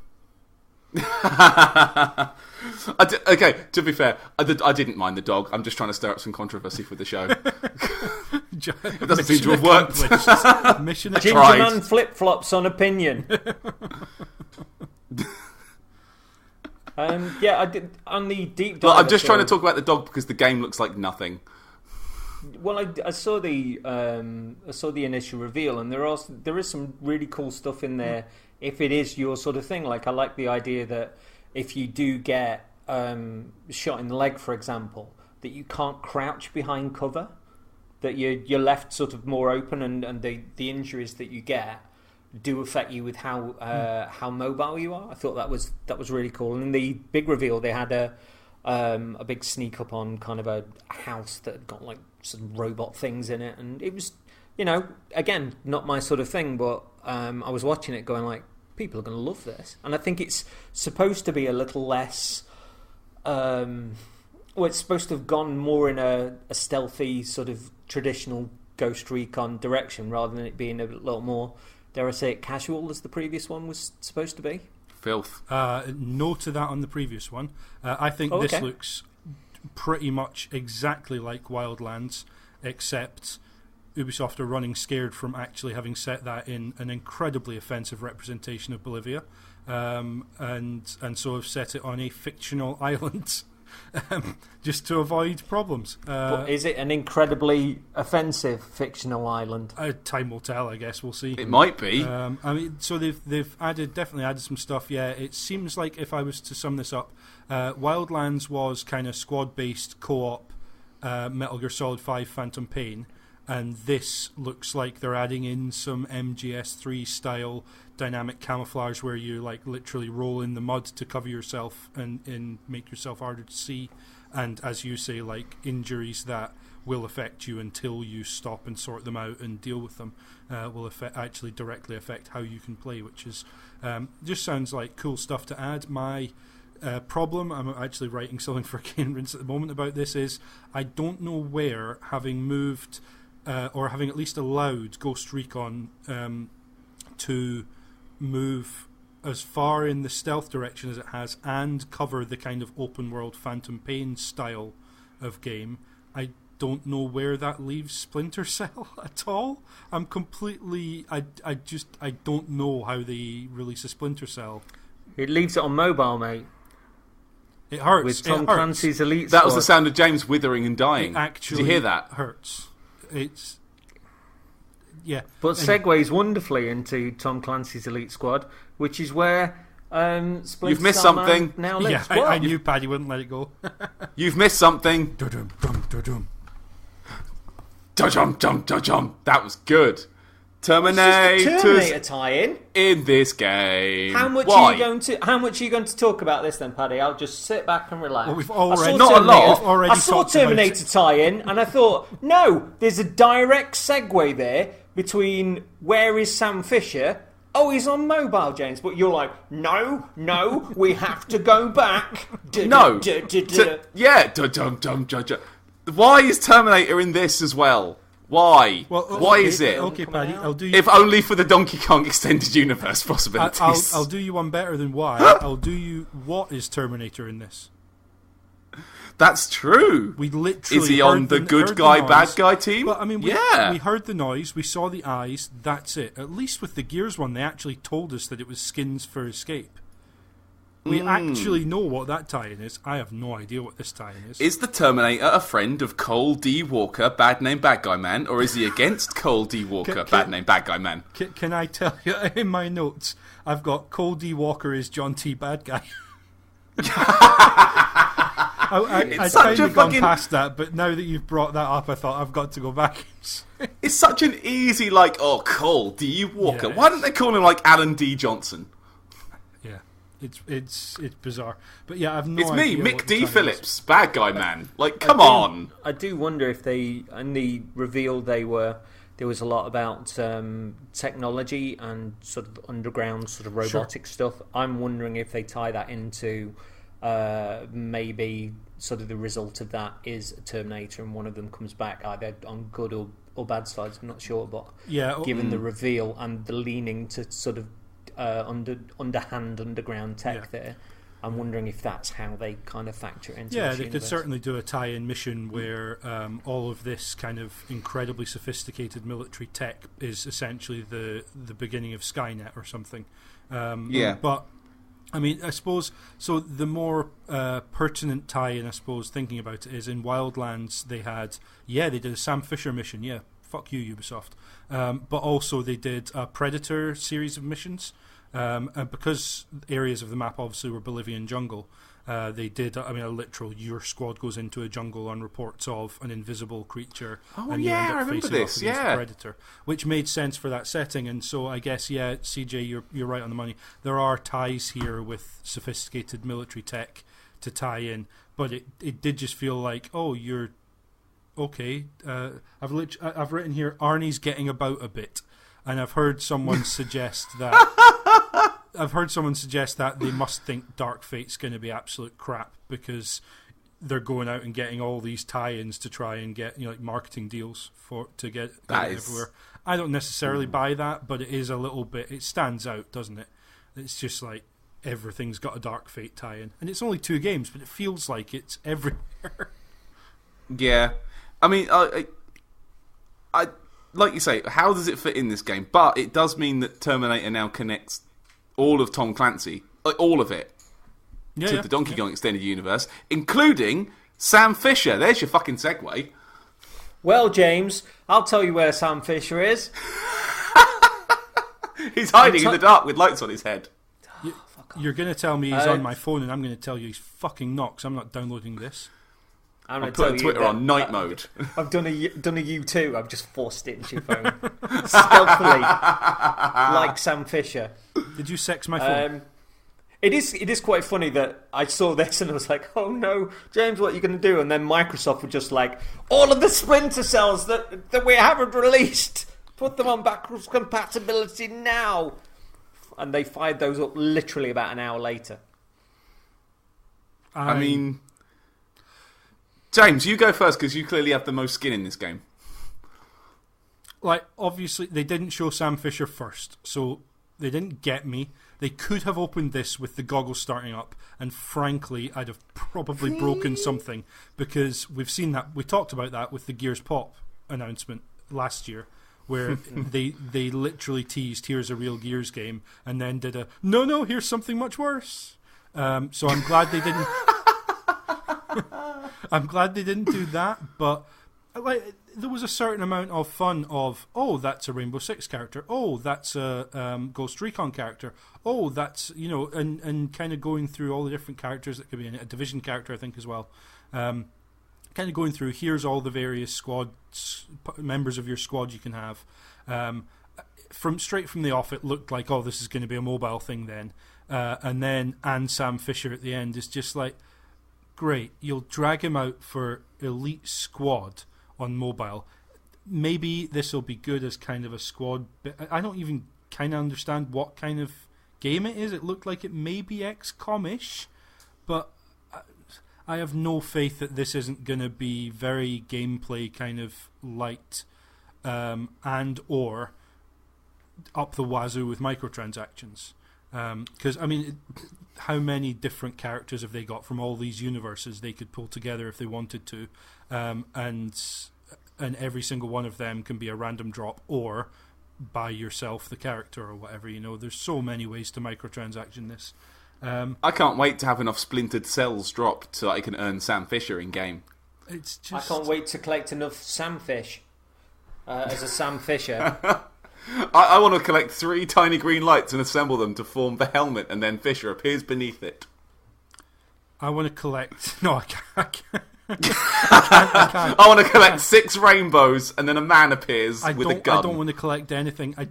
Okay, to be fair, I didn't mind the dog. I'm just trying to stir up some controversy for the show. It doesn't seem to have worked. Mission Ginger tried. Man flip-flops on opinion. Yeah, I did on the deep dive. Look, I'm just trying to episode- talk about the dog because the game looks like nothing. Well, I saw the initial reveal, and there is some really cool stuff in there. If it is your sort of thing, like I like the idea that if you do get shot in the leg, for example, that you can't crouch behind cover, that you're left sort of more open, and the injuries that you get do affect you with how mobile you are. I thought that was really cool. And in the big reveal, they had a big sneak up on kind of a house that had got like some robot things in it, and it was, again, not my sort of thing, but I was watching it going like, people are going to love this. And I think it's supposed to be a little less it's supposed to have gone more in a stealthy sort of traditional Ghost Recon direction, rather than it being a little more, dare I say it, casual as the previous one was supposed to be. Filth. No to that on the previous one. I think this looks pretty much exactly like Wildlands, except Ubisoft are running scared from actually having set that in an incredibly offensive representation of Bolivia, and so have set it on a fictional island just to avoid problems. But is it an incredibly offensive fictional island? Time will tell, I guess. We'll see. It might be. I mean, so they've definitely added some stuff. Yeah, it seems like, if I was to sum this up, Wildlands was kind of squad-based co-op Metal Gear Solid 5 Phantom Pain, and this looks like they're adding in some MGS3 style dynamic camouflage where you like literally roll in the mud to cover yourself and make yourself harder to see, and as you say, like injuries that will affect you until you stop and sort them out and deal with them will actually directly affect how you can play, which is just sounds like cool stuff to add. My problem, I'm actually writing something for Kane Rince at the moment about this, is I don't know where, having moved or having at least allowed Ghost Recon to move as far in the stealth direction as it has and cover the kind of open world Phantom Pain style of game, I don't know where that leaves Splinter Cell at all. I'm completely I don't know how they release a Splinter Cell. It leaves it on mobile, mate. It hurts. With Tom Clancy's Elite That Squad. was the sound of James withering and dying. It actually Did you hear that? Hurts. It's yeah. But segues wonderfully into Tom Clancy's Elite Squad, which is where Splinter You've missed Cell something. now Yeah, lives. I knew Paddy wouldn't let it go. You've missed something. Dum dum dum dum. Dum dum dum dum. That was good. Terminator Terminators tie-in. in this game. How much Why? are you going to talk about this then, Paddy? I'll just sit back and relax. Well, we've already Not a lot. We've already I saw talked about Terminator tie-in, and I thought, no, there's a direct segue there between where is Sam Fisher? Oh, he's on mobile, James. But you're like, no, we have to go back. No. Yeah. Why is Terminator in this as well? Why? Well, Why is it? Okay, Paddy, I'll do you. If only for the Donkey Kong Extended Universe possibilities. I'll do you one better than why. I'll do you what is Terminator in this. That's true. We literally is he on the good guy, bad guy team? But I mean, we heard the noise, we saw the eyes. That's it. At least with the Gears one, they actually told us that it was skins for escape. We actually know what that tie-in is. I have no idea what this tie-in is. Is the Terminator a friend of Cole D. Walker, bad name bad guy man, or is he against Cole D. Walker, bad name bad guy man? Can I tell you, in my notes, I've got Cole D. Walker is John T. Bad Guy. I'd kind of gone past that, but now that you've brought that up, I thought I've got to go back. It's such an easy, like, oh, Cole D. Walker. Yeah, why don't they call him, like, Alan D. Johnson? Yeah, it's bizarre. But yeah, I've no idea. idea. It's me, Mick D. Phillips, bad guy man. Like, come on. I do wonder if they, in the reveal, there was a lot about technology and sort of underground sort of robotic stuff. I'm wondering if they tie that into maybe sort of the result of that is a Terminator and one of them comes back either on good or bad sides. I'm not sure, but given the reveal and the leaning to sort of underground tech there, I'm wondering if that's how they kind of factor it into Yeah, this they universe. could certainly do a tie-in mission where all of this kind of incredibly sophisticated military tech is essentially the beginning of Skynet or something. But I mean, I suppose, so the more pertinent tie-in, I suppose, thinking about it, is in Wildlands they did a Sam Fisher mission, fuck you, Ubisoft. But also they did a Predator series of missions, and because areas of the map obviously were Bolivian jungle, they did, a literal, your squad goes into a jungle on reports of an invisible creature, and you end up facing off against a predator, which made sense for that setting. And so I guess, CJ, you're right on the money. There are ties here with sophisticated military tech to tie in, but it did just feel like, oh, you're okay. I've written here, Arnie's getting about a bit, and I've heard someone suggest that. I've heard someone suggest that they must think Dark Fate's going to be absolute crap because they're going out and getting all these tie-ins to try and get marketing deals to get it everywhere. I don't necessarily buy that, but it is a little bit. It stands out, doesn't it? It's just like everything's got a Dark Fate tie-in, and it's only 2 games, but it feels like it's everywhere. Yeah, I mean, I like you say, how does it fit in this game? But it does mean that Terminator now connects all of Tom Clancy, like all of it, to the Donkey Kong Extended Universe, including Sam Fisher. There's your fucking segue. Well, James, I'll tell you where Sam Fisher is. He's hiding in the dark with lights on his head. You're going to tell me he's on my phone, and I'm going to tell you he's fucking not, because I'm not downloading this. I'm putting Twitter on night mode. I've done a U2. I've just forced it into your phone. Stealthily. Like Sam Fisher. Did you sex my phone? It is quite funny that I saw this and I was like, oh no, James, what are you going to do? And then Microsoft were just like, all of the Splinter Cells that we haven't released, put them on backwards compatibility now. And they fired those up literally about an hour later. I mean, James, you go first because you clearly have the most skin in this game. Like, obviously, they didn't show Sam Fisher first, so they didn't get me. They could have opened this with the goggles starting up, and frankly, I'd have probably broken something, because we've seen that. We talked about that with the Gears Pop announcement last year, where they literally teased, here's a real Gears game, and then did a, no, here's something much worse. So I'm glad they didn't... I'm glad they didn't do that, but like there was a certain amount of fun of, oh, that's a Rainbow Six character, oh, that's a Ghost Recon character, oh, that's, and kind of going through all the different characters that could be in it, a Division character I think as well, kind of going through, here's all the various squads, members of your squad you can have. Straight from the off, it looked like, oh, this is going to be a mobile thing then, and Sam Fisher at the end is just like, great, you'll drag him out for Elite Squad on mobile. Maybe this will be good as kind of a squad. I don't even kind of understand what kind of game it is. It looked like it may be XCOM-ish, but I have no faith that this isn't going to be very gameplay kind of light and or up the wazoo with microtransactions. Because, I mean, how many different characters have they got from all these universes they could pull together if they wanted to, and every single one of them can be a random drop or buy yourself the character or whatever. There's so many ways to microtransaction this. I can't wait to have enough splintered cells dropped so I can earn Sam Fisher in game. It's just... I can't wait to collect enough Sam Fish as a Sam Fisher. I want to collect 3 tiny green lights and assemble them to form the helmet, and then Fisher appears beneath it. I want to collect... No, I can't. I can't. I want to collect 6 rainbows, and then a man appears with a gun. I don't want to collect anything. I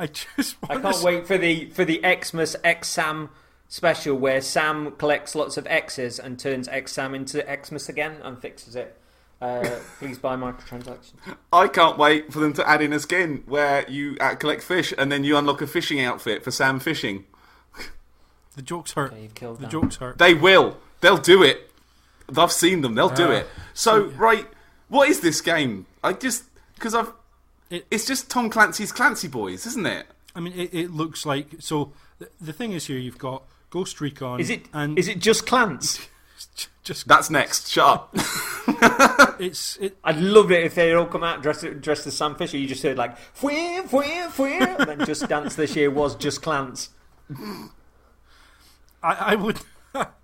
just want I can't wait for the Xmas X-Sam special, where Sam collects lots of X's and turns X-Sam into Xmas again and fixes it. Please buy microtransactions. I can't wait for them to add in a skin where you collect fish and then you unlock a fishing outfit for Sam fishing. The jokes hurt. Okay, you've killed the them. jokes hurt. They will. They'll do it. I've seen them. They'll do it. So, right, what is this game? It's just Tom Clancy's Clancy Boys, isn't it? I mean, it looks like... So, the thing is here, you've got Ghost Recon... Is it just Clans? That's next. Shut up. I'd love it if they all come out dressed as Sam Fisher. You just heard like "fwee, fwee, fwee," and then Just Dance this year was just Clans. I would.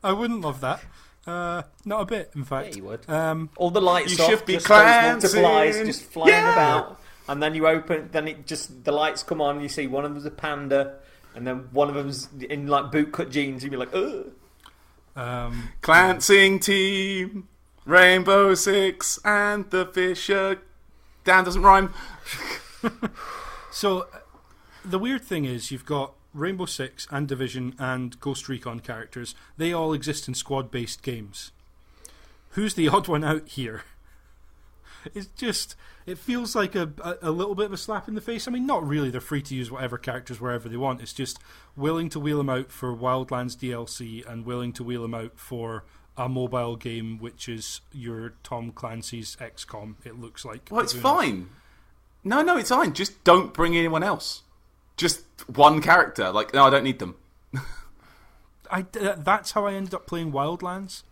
I wouldn't love that. Not a bit, in fact. Yeah, you would. All the lights you off, should be just those cleansing. multiplies just flying about, and then you open. Then the lights come on. You see one of them's a panda, and then one of them's in like bootcut jeans. You'd be like, ugh. Cleansing team, Rainbow Six, and the Fisher. Dan doesn't rhyme. So, the weird thing is, you've got Rainbow Six and Division and Ghost Recon characters. They all exist in squad-based games. Who's the odd one out here? It's just, it feels like a little bit of a slap in the face. I mean, not really. They're free to use whatever characters wherever they want. It's just willing to wheel them out for Wildlands DLC and willing to wheel them out for a mobile game, which is your Tom Clancy's XCOM, it looks like. Well, it's fine. No, it's fine. Just don't bring anyone else. Just one character. Like, no, I don't need them. That's how I ended up playing Wildlands,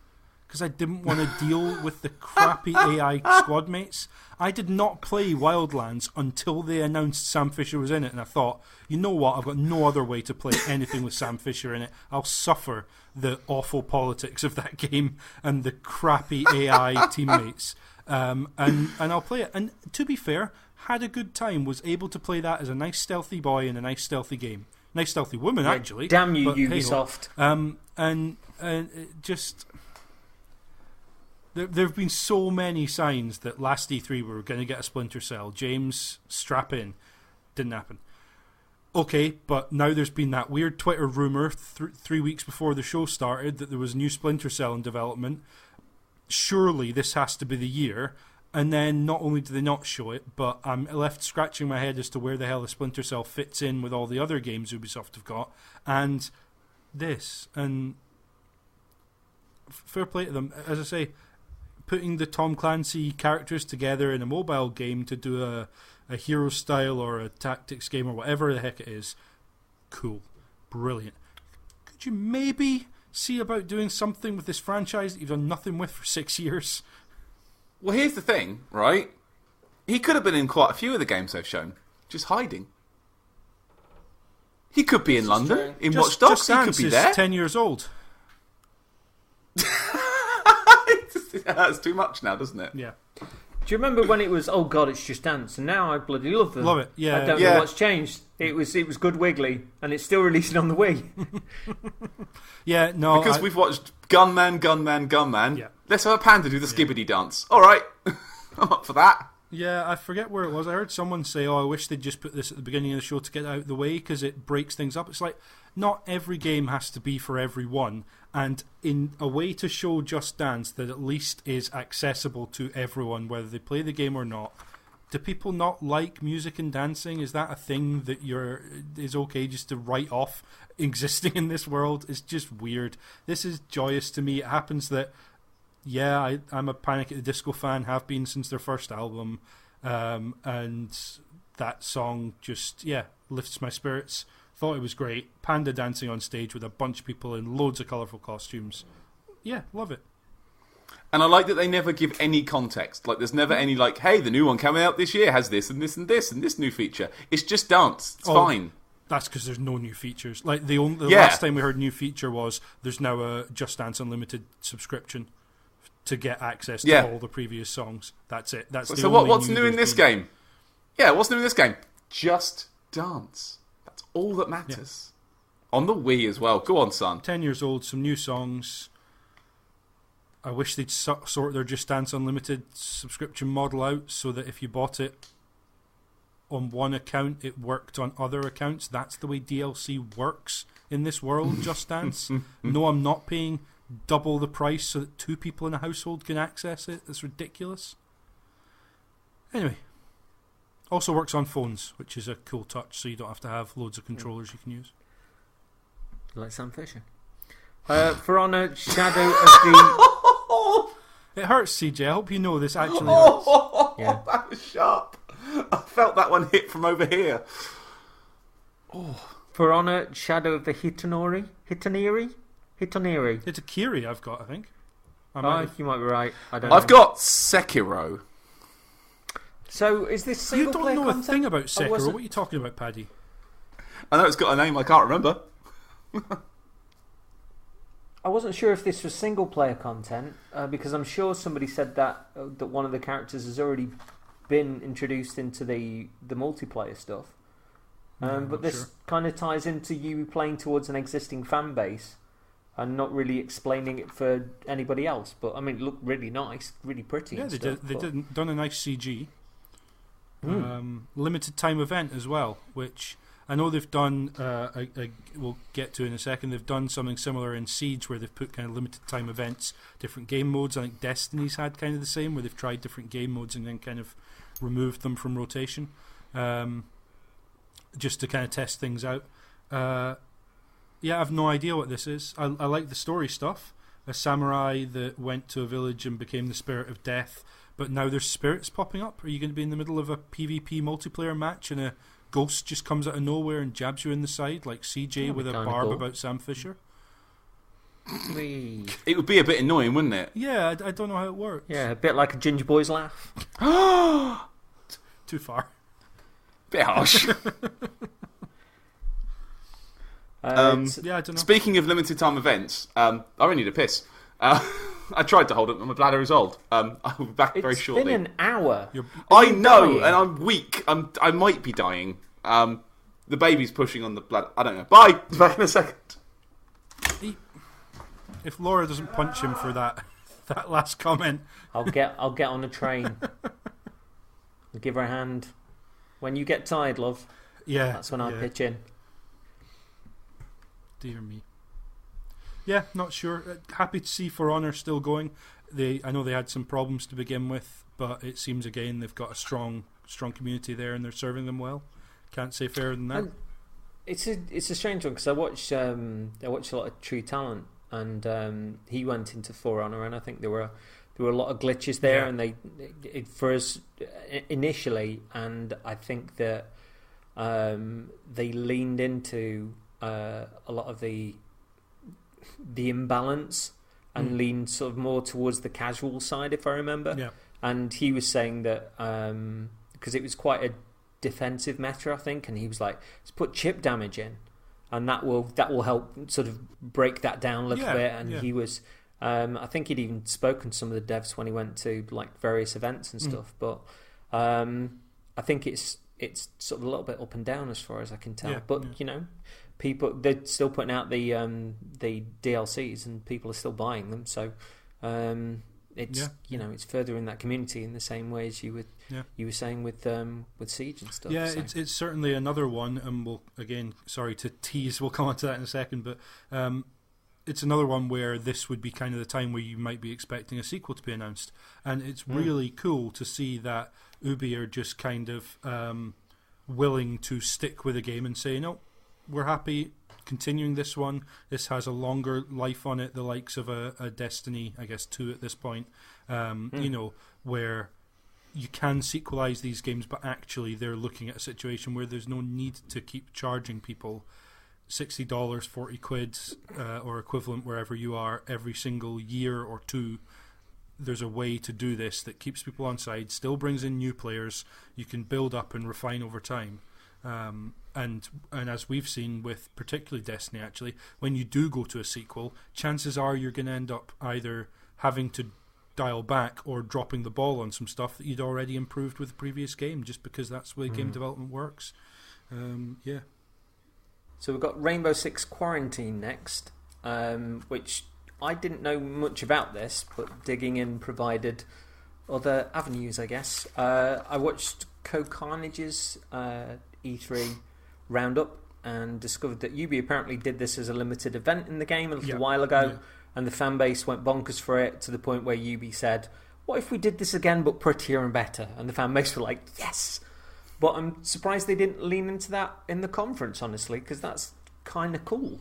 because I didn't want to deal with the crappy AI squad mates. I did not play Wildlands until they announced Sam Fisher was in it, and I thought, you know what, I've got no other way to play anything with Sam Fisher in it. I'll suffer the awful politics of that game and the crappy AI teammates, and I'll play it. And to be fair, had a good time, was able to play that as a nice stealthy boy in a nice stealthy game. Nice stealthy woman, actually. Damn you, but, Ubisoft. And it just... There have been so many signs that last E3 we were going to get a Splinter Cell. James, strap in. Didn't happen. Okay, but now there's been that weird Twitter rumour 3 weeks before the show started that there was a new Splinter Cell in development. Surely this has to be the year. And then not only do they not show it, but I'm left scratching my head as to where the hell the Splinter Cell fits in with all the other games Ubisoft have got. And this. And fair play to them. As I say, putting the Tom Clancy characters together in a mobile game to do a hero style or a tactics game or whatever the heck it is, cool. Brilliant. Could you maybe see about doing something with this franchise that you've done nothing with for 6 years? Well, here's the thing, right? He could have been in quite a few of the games they've shown, just hiding. He could be in London, in Watch Dogs. He could be there. 10 years old. That's too much now, doesn't it? Yeah. Do you remember when it was, oh god, it's Just Dance, and now I bloody love them. Love it, yeah. I don't know what's changed. It was good Wiggly, and it's still releasing on the Wii. Yeah, no. Because we've watched Gunman. Yeah. Let's have a panda do the skibbity dance. All right. I'm up for that. Yeah, I forget where it was. I heard someone say, I wish they'd just put this at the beginning of the show to get it out of the way because it breaks things up. It's like, not every game has to be for everyone. And in a way to show Just Dance that at least is accessible to everyone, whether they play the game or not. Do people not like music and dancing? Is that a thing that is okay just to write off existing in this world? It's just weird. This is joyous to me. It happens that, yeah, I'm a Panic at the Disco fan, have been since their first album, and that song just, lifts my spirits. Thought it was great. Panda dancing on stage with a bunch of people in loads of colourful costumes. Yeah, love it. And I like that they never give any context. Like, there's never any, like, hey, the new one coming out this year has this and this and this and this new feature. It's just dance. It's fine. That's because there's no new features. Like, the last time we heard new feature was there's now a Just Dance Unlimited subscription to get access to all the previous songs. That's it. So what's new in this game? Yeah, what's new in this game? Just dance. That's all that matters. Yeah. On the Wii as well. Go on, son. 10 years old, some new songs. I wish they'd sort their Just Dance Unlimited subscription model out so that if you bought it on one account, it worked on other accounts. That's the way DLC works in this world, Just Dance. No, I'm not paying double the price so that two people in a household can access it. That's ridiculous. Anyway. Also works on phones, which is a cool touch, so you don't have to have loads of controllers you can use. Like Sam Fisher. For Honor, Shadow of the... It hurts, CJ. I hope you know this actually hurts. Yeah. That was sharp. I felt that one hit from over here. For Honor, Shadow of the Hitoniri? It's a Kiri I've got, I think. You might be right. I don't I've got Sekiro. So, is this single player You don't know content? a thing about Sekiro. What are you talking about, Paddy? I know it's got a name I can't remember. I wasn't sure if this was single player content because I'm sure somebody said that one of the characters has already been introduced into the multiplayer stuff. But this kind of ties into you playing towards an existing fan base and not really explaining it for anybody else. But I mean, it looked really nice, really pretty. Yeah, and they stuff, done a nice CG. Limited time event as well, which I know they've done. We'll get to in a second. They've done something similar in Siege, where they've put kind of limited time events, different game modes. I think Destiny's had kind of the same, where they've tried different game modes and then kind of removed them from rotation, just to kind of test things out. Yeah, I have no idea what this is. I like the story stuff. A samurai that went to a village and became the spirit of death, but now there's spirits popping up. Are you going to be in the middle of a PvP multiplayer match and a ghost just comes out of nowhere and jabs you in the side like CJ with a barb about Sam Fisher? It would be a bit annoying, wouldn't it? Yeah, I don't know how it works. Yeah, a bit like a Ginger Boy's laugh. Too far. Bit harsh. Yeah, I don't know. Speaking of limited time events, I really need a piss. I tried to hold it, but my bladder is old. I'll be back very shortly. It's been an hour. I know, and I'm weak. I might be dying. The baby's pushing on the bladder. I don't know. Bye. Back in a second. If Laura doesn't punch him for that last comment, I'll get on a train. I'll give her a hand. When you get tired, love. Yeah, that's when I pitch in. Dear me. Yeah, not sure. Happy to see For Honor still going. I know they had some problems to begin with, but it seems again they've got a strong community there and they're serving them well. Can't say fairer than that. It's a strange one because I watched a lot of True Talent and he went into For Honor and I think there were a lot of glitches there and they for us initially, and I think that they leaned into a lot of the imbalance and leaned sort of more towards the casual side, if I remember. Yeah. And he was saying that because it was quite a defensive meta, I think, and he was like, "Let's put chip damage in, and that will help sort of break that down a little bit." And he was, I think he'd even spoken to some of the devs when he went to like various events and stuff. But I think it's sort of a little bit up and down as far as I can tell. But you know, people, they're still putting out the DLCs and people are still buying them. So it's you know, it's furthering that community in the same way as you were saying with Siege and stuff. Yeah, so. it's certainly another one, and we'll again, sorry to tease, we'll come on to that in a second, but it's another one where this would be kind of the time where you might be expecting a sequel to be announced, and it's really cool to see that Ubi are just kind of willing to stick with a game and say, no, we're happy continuing this one. This has a longer life on it, the likes of a Destiny, I guess 2 at this point, you know, where you can sequelize these games, but actually they're looking at a situation where there's no need to keep charging people $60, 40 quid, or equivalent wherever you are every single year or two. There's a way to do this that keeps people on side, still brings in new players. You can build up and refine over time. And as we've seen with particularly Destiny, actually, when you do go to a sequel, chances are you're going to end up either having to dial back or dropping the ball on some stuff that you'd already improved with the previous game, just because that's the way game development works. Yeah. So we've got Rainbow Six Quarantine next, which I didn't know much about this, but digging in provided other avenues, I guess. I watched Co-Carnage's E3 roundup and discovered that Ubi apparently did this as a limited event in the game a little while ago, and the fan base went bonkers for it to the point where Ubi said, what if we did this again but prettier and better? And the fan base were like, yes! But I'm surprised they didn't lean into that in the conference, honestly, because that's kind of cool.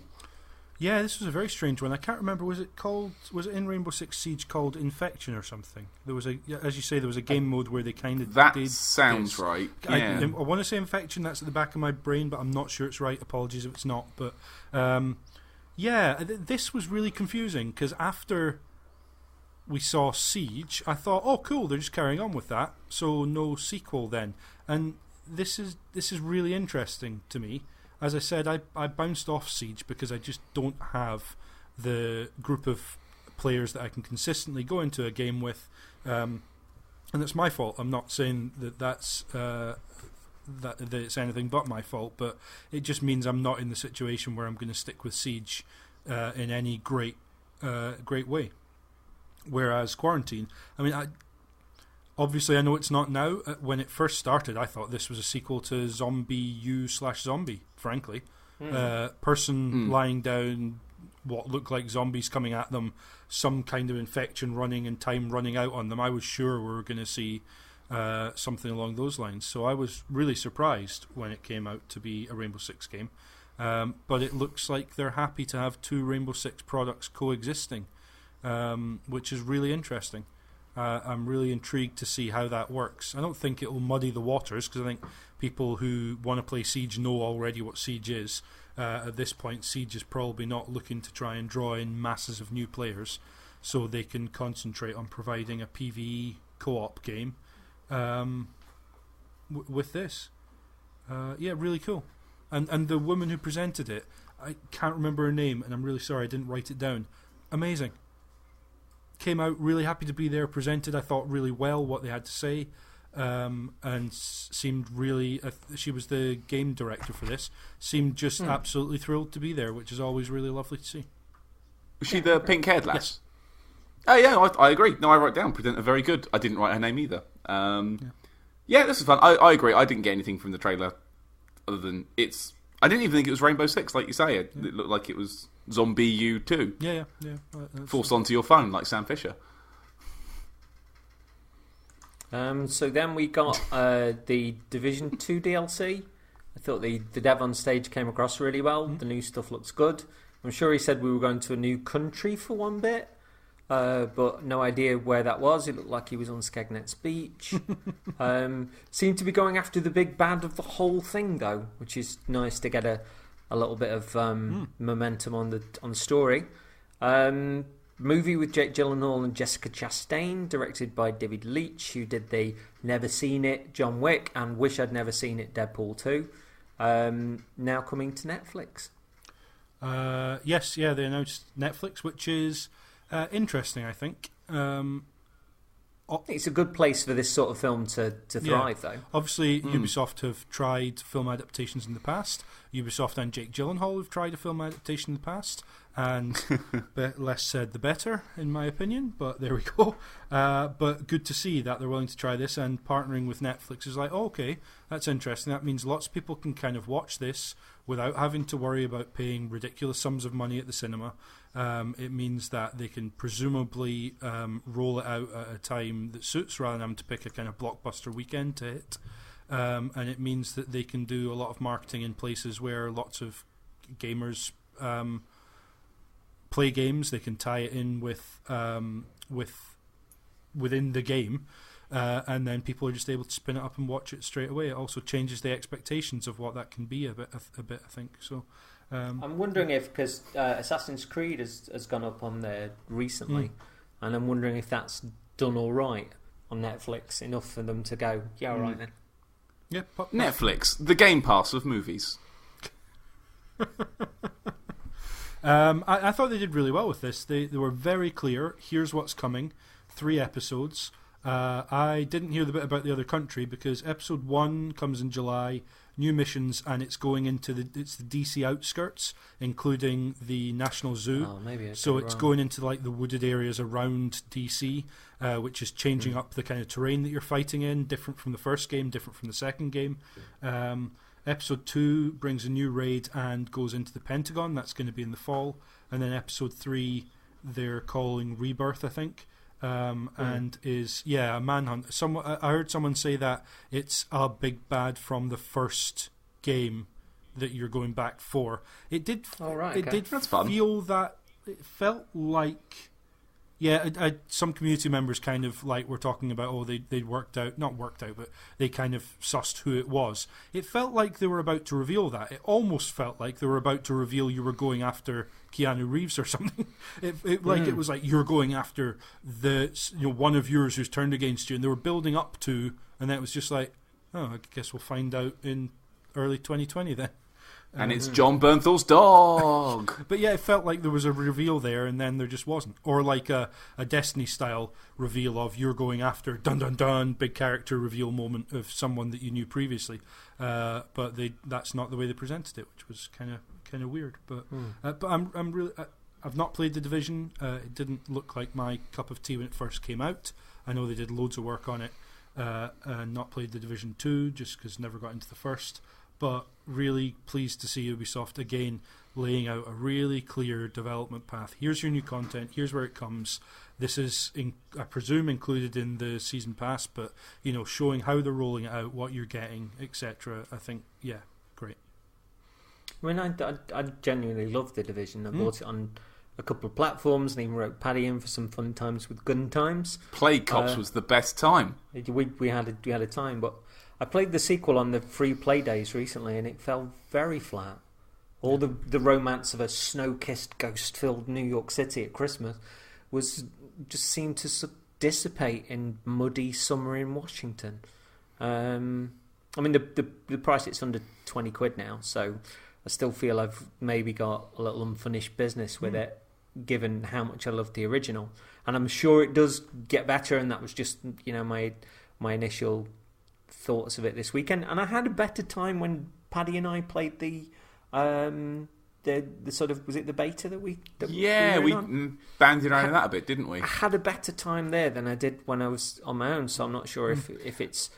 Yeah, this was a very strange one. I can't remember. Was it in Rainbow Six Siege called Infection or something? There was as you say, there was a game mode where they kind of that sounds right. Yeah. I want to say Infection. That's at the back of my brain, but I'm not sure it's right. Apologies if it's not. But this was really confusing because after we saw Siege, I thought, oh, cool, they're just carrying on with that, so no sequel then. And this is really interesting to me. As I said, I bounced off Siege because I just don't have the group of players that I can consistently go into a game with, and it's my fault. I'm not saying that it's anything but my fault, but it just means I'm not in the situation where I'm going to stick with Siege in any great way. Whereas Quarantine, I mean, obviously I know it's not now. When it first started, I thought this was a sequel to Zombie U/Zombie, frankly. Person lying down, what looked like zombies coming at them, some kind of infection running and time running out on them. I was sure we were going to see something along those lines. So I was really surprised when it came out to be a Rainbow Six game. But it looks like they're happy to have two Rainbow Six products coexisting, which is really interesting. I'm really intrigued to see how that works. I don't think it will muddy the waters, because I think people who want to play Siege know already what Siege is. At this point, Siege is probably not looking to try and draw in masses of new players, so they can concentrate on providing a PvE co-op game with this. Yeah, really cool. And the woman who presented it, I can't remember her name, and I'm really sorry I didn't write it down. Amazing. Came out really happy to be there, presented, I thought, really well what they had to say, and seemed really... she was the game director for this. Seemed just absolutely thrilled to be there, which is always really lovely to see. Was she the pink-haired lass? Yes. Oh, yeah, I agree. No, I wrote down presenter very good. I didn't write her name either. Yeah, this is fun. I agree. I didn't get anything from the trailer other than it's... I didn't even think it was Rainbow Six, like you say. It looked like it was Zombie U2. Yeah. Forced onto your phone, like Sam Fisher. So then we got the Division 2 DLC. I thought the dev on stage came across really well. The new stuff looks good. I'm sure he said we were going to a new country for one bit, but no idea where that was. It looked like he was on Skegnet's beach. Seemed to be going after the big bad of the whole thing, though, which is nice to get a little bit of momentum on the story. Movie with Jake Gyllenhaal and Jessica Chastain, directed by David Leitch, who did the Never Seen It John Wick and Wish I'd Never Seen It Deadpool 2. Now coming to Netflix. Yes, they announced Netflix, which is interesting, I think. It's a good place for this sort of film to thrive, though. Obviously, Ubisoft have tried film adaptations in the past. Ubisoft and Jake Gyllenhaal have tried a film adaptation in the past, and less said the better, in my opinion, but there we go. But good to see that they're willing to try this, and partnering with Netflix is like, oh, okay, that's interesting. That means lots of people can kind of watch this without having to worry about paying ridiculous sums of money at the cinema. It means that they can presumably roll it out at a time that suits, rather than having to pick a kind of blockbuster weekend to hit. And it means that they can do a lot of marketing in places where lots of gamers play games. They can tie it in with within the game, and then people are just able to spin it up and watch it straight away. It also changes the expectations of what that can be a bit, I think. So. I'm wondering if, because Assassin's Creed has gone up on there recently, and I'm wondering if that's done all right on Netflix, enough for them to go, yeah, all right then. Yeah, Netflix, the Game Pass of movies. I thought they did really well with this. They were very clear. Here's what's coming. 3 episodes. I didn't hear the bit about the other country because episode 1 comes in July, new missions, and it's going into the DC outskirts, including the National Zoo. Oh, maybe it's going into like the wooded areas around DC, which is changing up the kind of terrain that you're fighting in, different from the first game, different from the second game. Episode 2 brings a new raid and goes into the Pentagon. That's going to be in the fall. And then episode 3 they're calling Rebirth, I think. And is a manhunt. I heard someone say that it's a big bad from the first game that you're going back for. It did. It did feel that it felt like. Yeah, some community members kind of like were talking about they'd not worked out, but they kind of sussed who it was. It felt like they were about to reveal that. It almost felt like they were about to reveal you were going after Keanu Reeves or something. It was like you're going after the one of yours who's turned against you, and they were building up to, and then it was just like, oh, I guess we'll find out in early 2020 then. And it's John Bernthal's dog. But yeah, it felt like there was a reveal there, and then there just wasn't. Or like a Destiny-style reveal of you're going after dun dun dun, big character reveal moment of someone that you knew previously. But that's not the way they presented it, which was kind of weird. But I'm really. I've not played The Division. It didn't look like my cup of tea when it first came out. I know they did loads of work on it. And not played The Division 2 just because never got into the first. But really pleased to see Ubisoft again laying out a really clear development path. Here's your new content. Here's where it comes. This is, I presume, included in the season pass, but showing how they're rolling it out, what you're getting, etc. I think, yeah, great. I mean, I genuinely love The Division. I bought it on a couple of platforms and even wrote Paddy in for some fun times with Gun Times. Plague Cops was the best time. We had a time, but I played the sequel on the free play days recently, and it fell very flat. All the romance of a snow-kissed, ghost-filled New York City at Christmas just seemed to dissipate in muddy summer in Washington. I mean, the price, it's under £20 now, so I still feel I've maybe got a little unfinished business with it, given how much I love the original. And I'm sure it does get better, and that was just my initial thoughts of it this weekend. And I had a better time when Paddy and I played the sort of, was it the beta that we banded around that a bit, didn't we? I had a better time there than I did when I was on my own, so I'm not sure if it's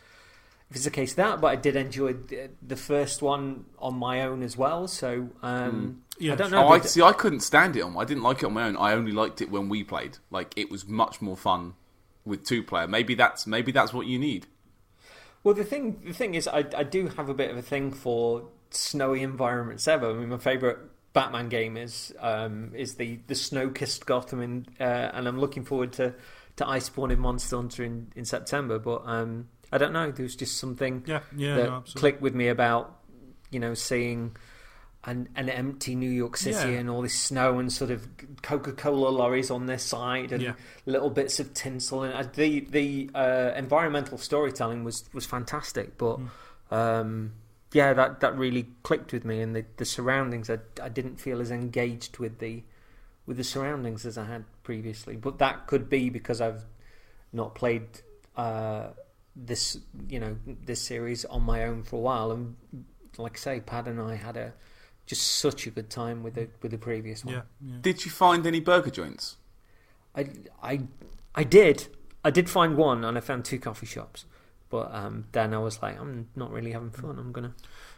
the case of that, but I did enjoy the first one on my own as well, so I don't know. I couldn't stand it I didn't like it on my own. I only liked it when we played. Like, it was much more fun with two-player. Maybe that's what you need. Well, the thing is, I do have a bit of a thing for snowy environments ever. I mean, my favourite Batman game is the snow-kissed Gotham, and I'm looking forward to Iceborne in Monster Hunter in September. But I don't know. There was just something that clicked with me about seeing an empty New York City and all this snow and sort of Coca-Cola lorries on their side and little bits of tinsel, and the environmental storytelling was fantastic, but that really clicked with me, and the surroundings, I didn't feel as engaged with the surroundings as I had previously, but that could be because I've not played this series on my own for a while, and like I say, Pad and I had just such a good time with the previous one. Yeah. Did you find any burger joints? I did find one, and I found 2 coffee shops, but then I was like, I'm not really having fun. I'm gonna.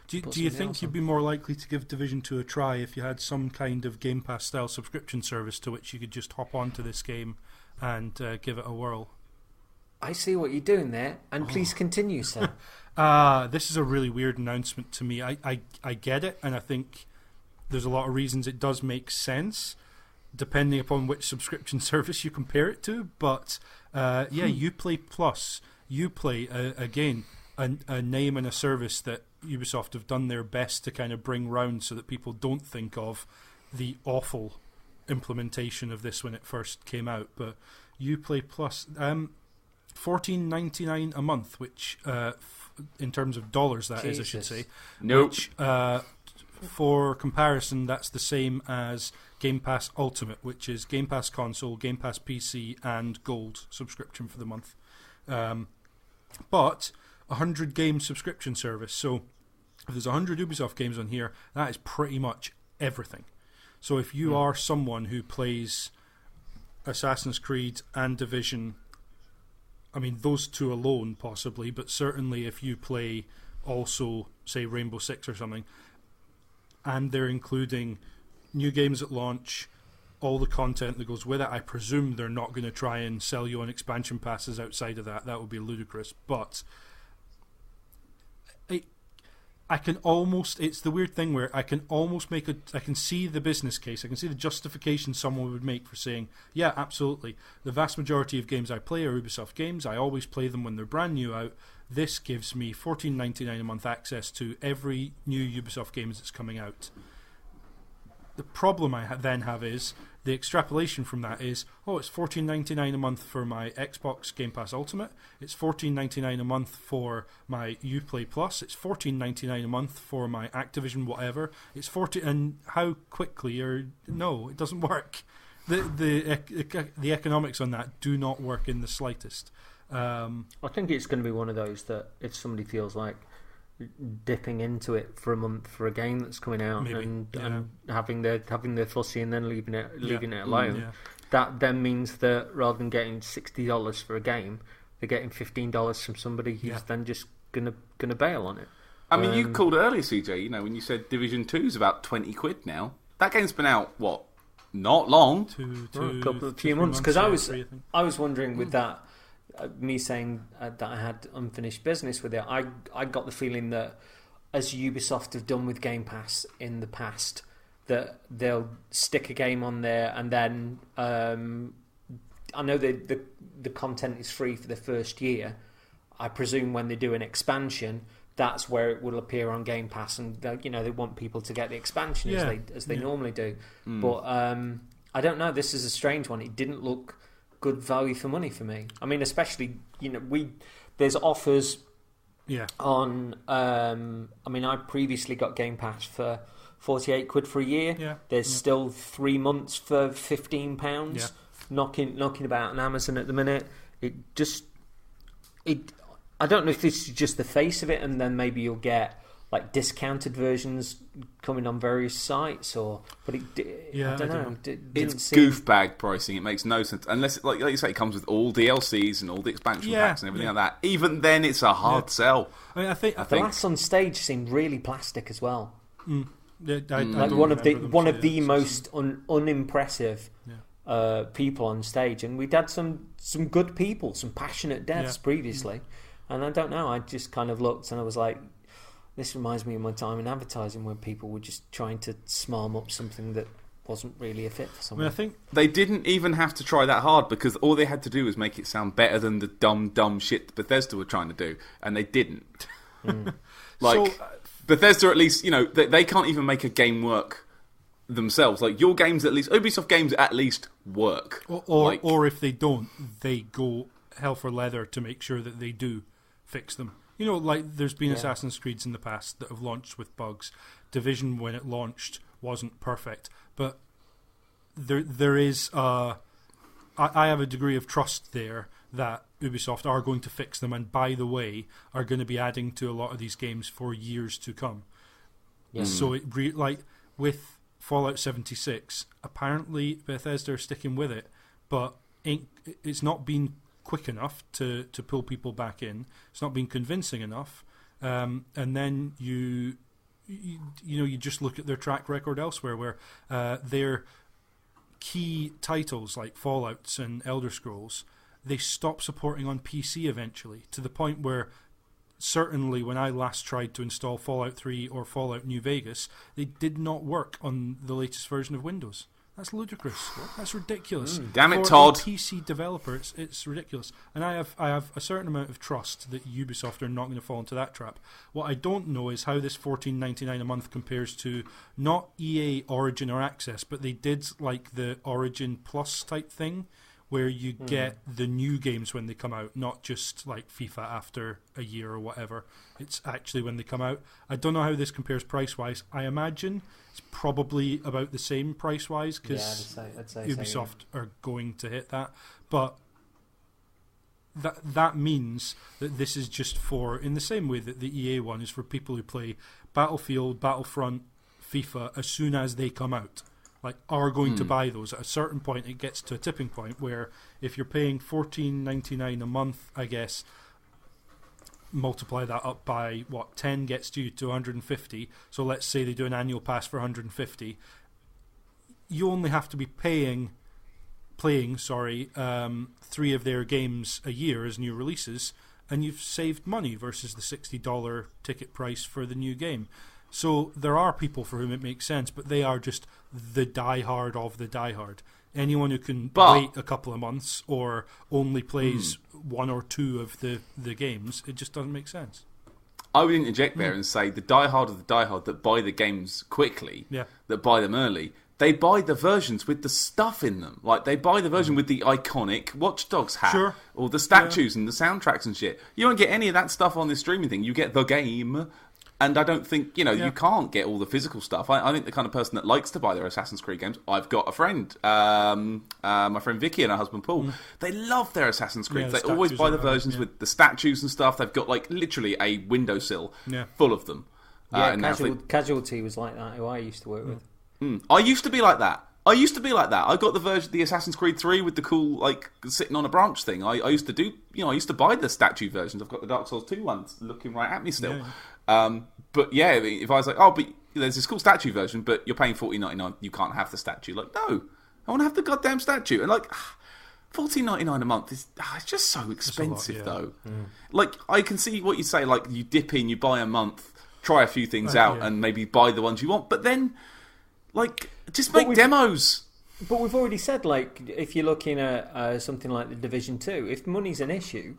Do you think you'd be more likely to give Division 2 a try if you had some kind of Game Pass style subscription service to which you could just hop onto this game and give it a whirl? I see what you're doing there, and please continue, sir. This is a really weird announcement to me. I get it, and I think there's a lot of reasons it does make sense, depending upon which subscription service you compare it to. But Uplay Plus, Uplay, again, a name and a service that Ubisoft have done their best to kind of bring round so that people don't think of the awful implementation of this when it first came out. But Uplay Plus, $14.99 a month, which in terms of dollars, that is, I should say. Nope. Which, for comparison, that's the same as Game Pass Ultimate, which is Game Pass Console, Game Pass PC, and Gold subscription for the month. But 100 game subscription service. So if there's 100 Ubisoft games on here, that is pretty much everything. So if you are someone who plays Assassin's Creed and Division, I mean, those 2 alone possibly, but certainly if you play also, say, Rainbow Six or something, and they're including new games at launch, all the content that goes with it, I presume they're not going to try and sell you on expansion passes outside of that. That would be ludicrous. But I can almost, it's the weird thing where I can almost I can see the business case, I can see the justification someone would make for saying, yeah, absolutely, the vast majority of games I play are Ubisoft games, I always play them when they're brand new out, this gives me $14.99 a month access to every new Ubisoft game that's coming out. The problem I then have is the extrapolation from that is, it's $14.99 a month for my Xbox Game Pass Ultimate. It's $14.99 a month for my Uplay Plus. It's $14.99 a month for my Activision whatever. It's and how quickly no, it doesn't work. The economics on that do not work in the slightest. I think it's going to be one of those that if somebody feels like dipping into it for a month for a game that's coming out and having their fussy and then leaving it alone, that then means that rather than getting $60 for a game, they're getting $15 from somebody who's then just gonna bail on it. I mean, you called it earlier, CJ. When you said Division 2 is about £20 now. That game's been out not long, a few months. Because I was wondering with that. Me saying that I had unfinished business with it, I got the feeling that, as Ubisoft have done with Game Pass in the past, that they'll stick a game on there and then I know the content is free for the first year. I presume when they do an expansion, that's where it will appear on Game Pass, and they want people to get the expansion as they normally do. But I don't know. This is a strange one. It didn't look good value for money for me. I mean, especially there's offers on. I mean, I previously got Game Pass for £48 for a year. Yeah. There's still 3 months for £15. Yeah. Knocking about on Amazon at the minute. I don't know if this is just the face of it, and then maybe you'll get like discounted versions coming on various sites, but I don't know. It's goof bag pricing. It makes no sense unless, like you say, it comes with all DLCs and all the expansion packs and everything like that. Even then, it's a hard sell. I mean, I think the last on stage seemed really plastic as well. Like one of the most unimpressive people on stage, and we'd had some good people, some passionate devs previously, and I don't know. I just kind of looked and I was like, this reminds me of my time in advertising where people were just trying to smarm up something that wasn't really a fit for someone. I think they didn't even have to try that hard, because all they had to do was make it sound better than the dumb shit Bethesda were trying to do, and they didn't. Bethesda, at least, they can't even make a game work themselves. Like, your games, at least, Ubisoft games at least work. Or if they don't, they go hell for leather to make sure that they do fix them. Like there's been Assassin's Creeds in the past that have launched with bugs. Division, when it launched, wasn't perfect, but there is I have a degree of trust there that Ubisoft are going to fix them, and by the way, are going to be adding to a lot of these games for years to come. Yeah. So like with Fallout 76, apparently Bethesda are sticking with it, but it's not been quick enough to pull people back in. It's not been convincing enough, and then you just look at their track record elsewhere, where their key titles like Fallouts and Elder Scrolls, they stop supporting on PC eventually, to the point where certainly when I last tried to install Fallout 3 or Fallout New Vegas, they did not work on the latest version of Windows. That's ludicrous. That's ridiculous. Damn it, For Todd. a PC developer, it's ridiculous. And I have a certain amount of trust that Ubisoft are not going to fall into that trap. What I don't know is how this $14.99 a month compares to not EA Origin or Access, but they did like the Origin Plus type thing, where you get the new games when they come out, not just like FIFA after a year or whatever. It's actually when they come out. I don't know how this compares price-wise. I imagine it's probably about the same price-wise, because Ubisoft are going to hit that. But that means that this is just for, in the same way that the EA one is for people who play Battlefield, Battlefront, FIFA as soon as they come out. Like, are going to buy those. At a certain point, it gets to a tipping point where if you're paying $14.99 a month, I guess, multiply that up by 10 gets you to 150. So let's say they do an annual pass for 150. You only have to be playing 3 of their games a year as new releases, and you've saved money versus the $60 ticket price for the new game. So there are people for whom it makes sense, but they are just the diehard of the diehard. Anyone who can wait a couple of months or only plays 1 or 2 of the games, it just doesn't make sense. I would interject there and say the diehard of the diehard that buy the games quickly, that buy them early, they buy the versions with the stuff in them. Like, they buy the version with the iconic Watch Dogs hat, or the statues and the soundtracks and shit. You don't get any of that stuff on this streaming thing. You get the game. And I don't think, you can't get all the physical stuff. I think the kind of person that likes to buy their Assassin's Creed games, I've got a friend, my friend Vicky and her husband Paul, they love their Assassin's Creed. They always buy the versions with the statues and stuff. They've got, like, literally a windowsill full of them. Casualty was like that, who I used to work with. I used to be like that. I got the Assassin's Creed 3 with the cool, like, sitting on a branch thing. I used to do, I used to buy the statue versions. I've got the Dark Souls 2 ones looking right at me still. But yeah, if I was like, oh, but there's this cool statue version, but you're paying $14.99, you can't have the statue. Like, no, I want to have the goddamn statue. And like, $14.99 a month is it's just so expensive, though. Like, I can see what you say. Like, you dip in, you buy a month, try a few things out, and maybe buy the ones you want. But then, like, just make demos. But we've already said, like, if you're looking at something like the Division 2, if money's an issue,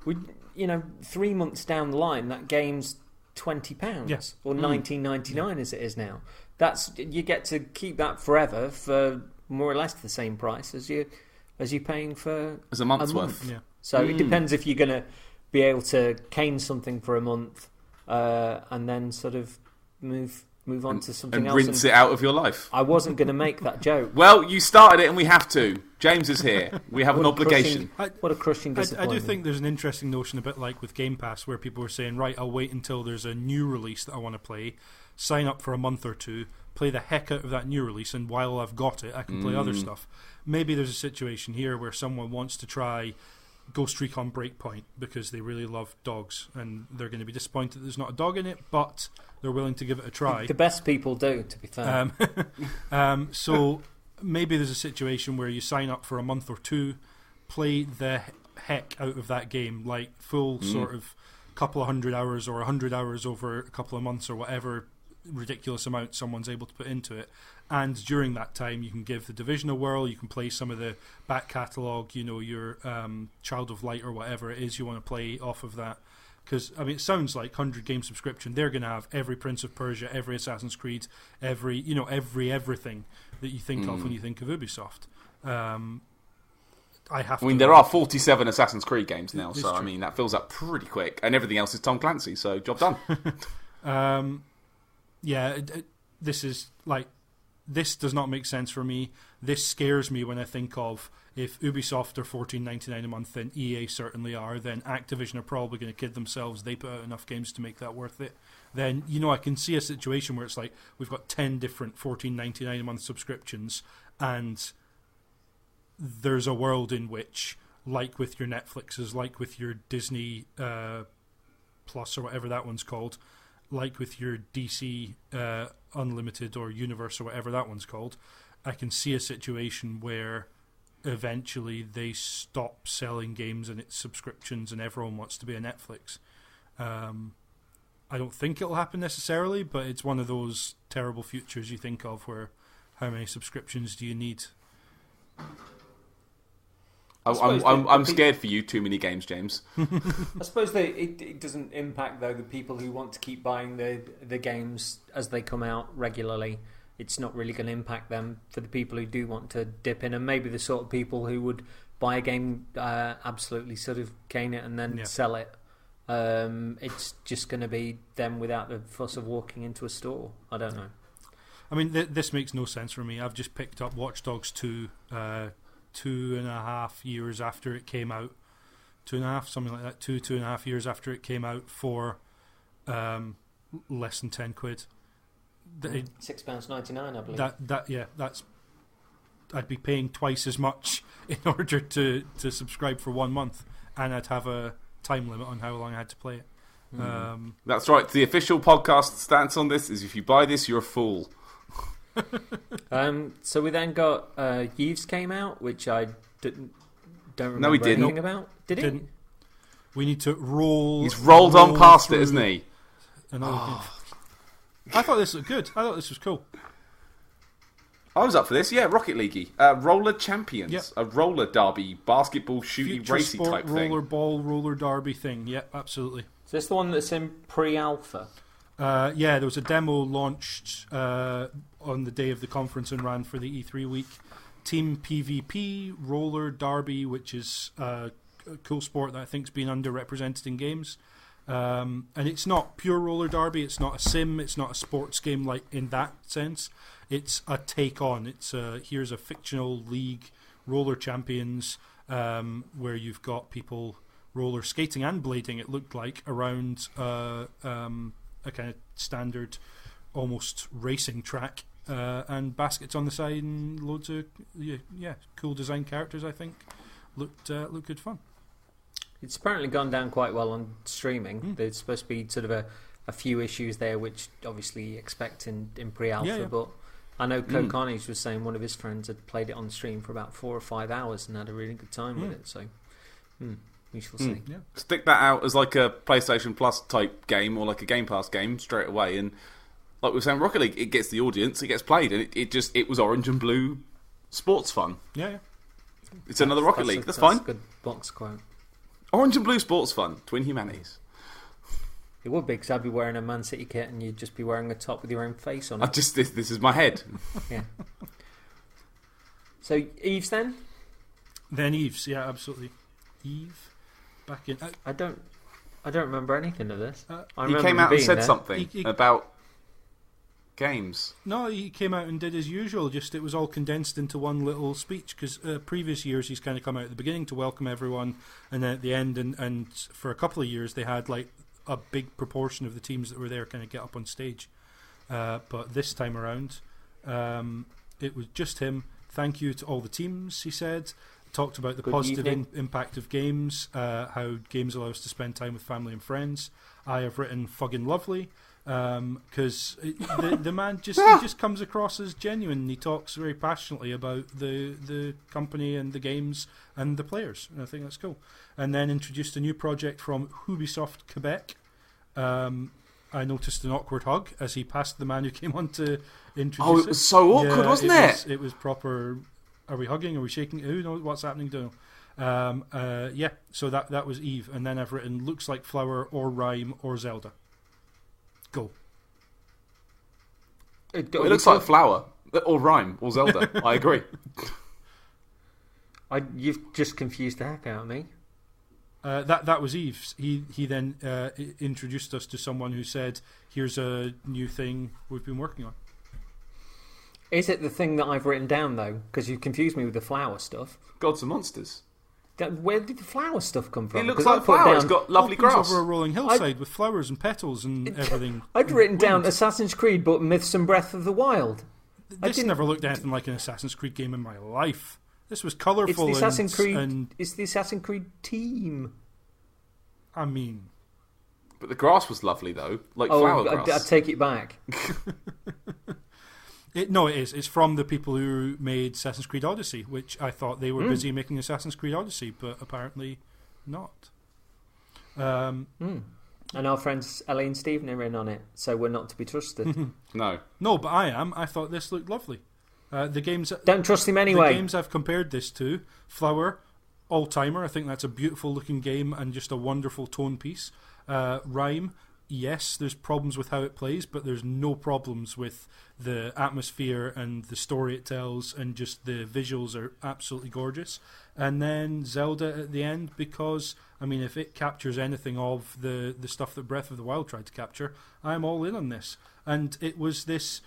3 months down the line, that game's £20 or $19.99 as it is now. You get to keep that forever for more or less the same price as you're paying for as a month's worth. Yeah. So it depends if you're going to be able to cane something for a month and then sort of move on to something else. And rinse it out of your life. I wasn't going to make that joke. Well, you started it and we have to. James is here. We have an obligation. What a crushing disappointment. I do think there's an interesting notion, a bit like with Game Pass, where people are saying, right, I'll wait until there's a new release that I want to play, sign up for a month or two, play the heck out of that new release, and while I've got it, I can play other stuff. Maybe there's a situation here where someone wants to try Ghost Recon Breakpoint because they really love dogs, and they're going to be disappointed that there's not a dog in it, but they're willing to give it a try. The best people do, to be fair. So maybe there's a situation where you sign up for a month or two, play the heck out of that game, like full sort of couple of 100 hours or 100 hours over a couple of months or whatever ridiculous amount someone's able to put into it. And during that time, you can give the Division a whirl. You can play some of the back catalogue, your Child of Light or whatever it is you want to play off of that. Because, I mean, it sounds like 100 game subscription. They're going to have every Prince of Persia, every Assassin's Creed, every everything that you think of when you think of Ubisoft. There are 47 Assassin's Creed games now, so, I mean, that fills up pretty quick. And everything else is Tom Clancy, so job done. This is, like, this does not make sense for me. This scares me when I think of if Ubisoft are $14.99 a month, then EA certainly are. Then Activision are probably going to kid themselves. They put out enough games to make that worth it. Then, I can see a situation where it's like we've got 10 different $14.99 a month subscriptions, and there's a world in which, like with your Netflixes, like with your Disney Plus or whatever that one's called, like with your DC Unlimited or Universe or whatever that one's called, I can see a situation where eventually they stop selling games and its subscriptions and everyone wants to be a Netflix. I don't think it'll happen necessarily, but it's one of those terrible futures you think of where how many subscriptions do you need? I'm scared for you. Too many games, James. I suppose that it doesn't impact, though, the people who want to keep buying the games as they come out regularly. It's not really going to impact them. For the people who do want to dip in, and maybe the sort of people who would buy a game, absolutely sort of cane it and then sell it. It's just going to be them without the fuss of walking into a store. I don't know. I mean, this makes no sense for me. I've just picked up Watch Dogs 2 2.5 years after it came out. 2.5, something like that. 2.5 years after it came out for less than £10. £6.99, I believe. That's. I'd be paying twice as much in order to subscribe for 1 month, and I'd have a time limit on how long I had to play it. That's right. The official podcast stance on this is: if you buy this, you're a fool. So we then got Yves came out, which I don't remember No, he didn't. anything about. Did he? Didn't. We need to roll. He's rolled on past it, isn't he? I thought this looked good. I thought this was cool. I was up for this, yeah. Rocket League, Roller Champions, a roller derby, basketball shooty Future racy sport, type thing. roller ball, roller derby thing. Yeah, absolutely. Is this the one that's in pre-alpha? Yeah, there was a demo launched on the day of the conference and ran for the E3 week. Team PvP, Roller Derby, which is a cool sport that I think's been underrepresented in games. And it's not pure roller derby. It's not a sim. It's not a sports game like in that sense. It's a take on. It's here's a fictional league, roller champions, where you've got people roller skating and blading. It looked like around a kind of standard, almost racing track, and baskets on the side and loads of cool design characters. I think looked good fun. It's apparently gone down quite well on streaming. There's supposed to be sort of a few issues there, which obviously you expect in pre-alpha. But I know Carnage was saying one of his friends had played it on stream for about 4 or 5 hours and had a really good time with it. So we shall see. Yeah. Stick that out as like a PlayStation Plus type game or like a Game Pass game straight away. And like we were saying, Rocket League, it gets the audience, it gets played, and it was orange and blue sports fun. Yeah. It's another Rocket League. That's fine. fine. That's a good box quote. Orange and blue sports fun. Twin humanities. It would be, because I'd be wearing a Man City kit and you'd just be wearing a top with your own face on it. This is my head. Yeah. So Eves then? Then Eves, yeah, absolutely. Eve, back in. I don't remember anything of this. He came out and said there. something about games. No, he came out and did as usual. Just it was all condensed into one little speech. Because previous years he's kind of come out at the beginning to welcome everyone, and then at the end, and for a couple of years they had like a big proportion of the teams that were there kind of get up on stage. But this time around, it was just him. Thank you to all the teams, he said. Talked about the positive impact of games, how games allow us to spend time with family and friends. I have written fucking lovely, because the man he just comes across as genuine. He talks very passionately about the company and the games and the players, and I think that's cool. And then introduced a new project from Ubisoft Quebec. I noticed an awkward hug as he passed the man who came on to introduce it. Oh, it was so awkward, wasn't it? It was proper. Are we hugging? Are we shaking? Who knows what's happening? Don't know. Yeah, so that was Eve. And then I've written looks like Flower or Rhyme or Zelda. Go. It looks like Flower or Rhyme or Zelda. I agree. You've just confused the heck out of me. That was Eve's. He then introduced us to someone who said, here's a new thing we've been working on. Is it the thing that I've written down, though? Because you confused me with the flower stuff. Gods and Monsters. Where did the flower stuff come from? It looks like flower. It's got lovely grass. Over a rolling hillside with flowers and petals and everything. I'd written down Assassin's Creed, but Myths and Breath of the Wild. This never looked anything like an Assassin's Creed game in my life. This was colourful. It's the Assassin's Creed team. I mean... But the grass was lovely, though. Like flower grass. I take it back. It is. It's from the people who made Assassin's Creed Odyssey, which I thought they were busy making Assassin's Creed Odyssey, but apparently not. And our friends Ellie and Stephen are in on it, so we're not to be trusted. No, but I am. I thought this looked lovely. The games don't trust him anyway. The games I've compared this to, Flower, all timer. I think that's a beautiful looking game and just a wonderful tone piece. Rhyme. Yes, there's problems with how it plays, but there's no problems with the atmosphere and the story it tells, and just the visuals are absolutely gorgeous. And then Zelda at the end, because, I mean, if it captures anything of the stuff that Breath of the Wild tried to capture, I'm all in on this. And it was this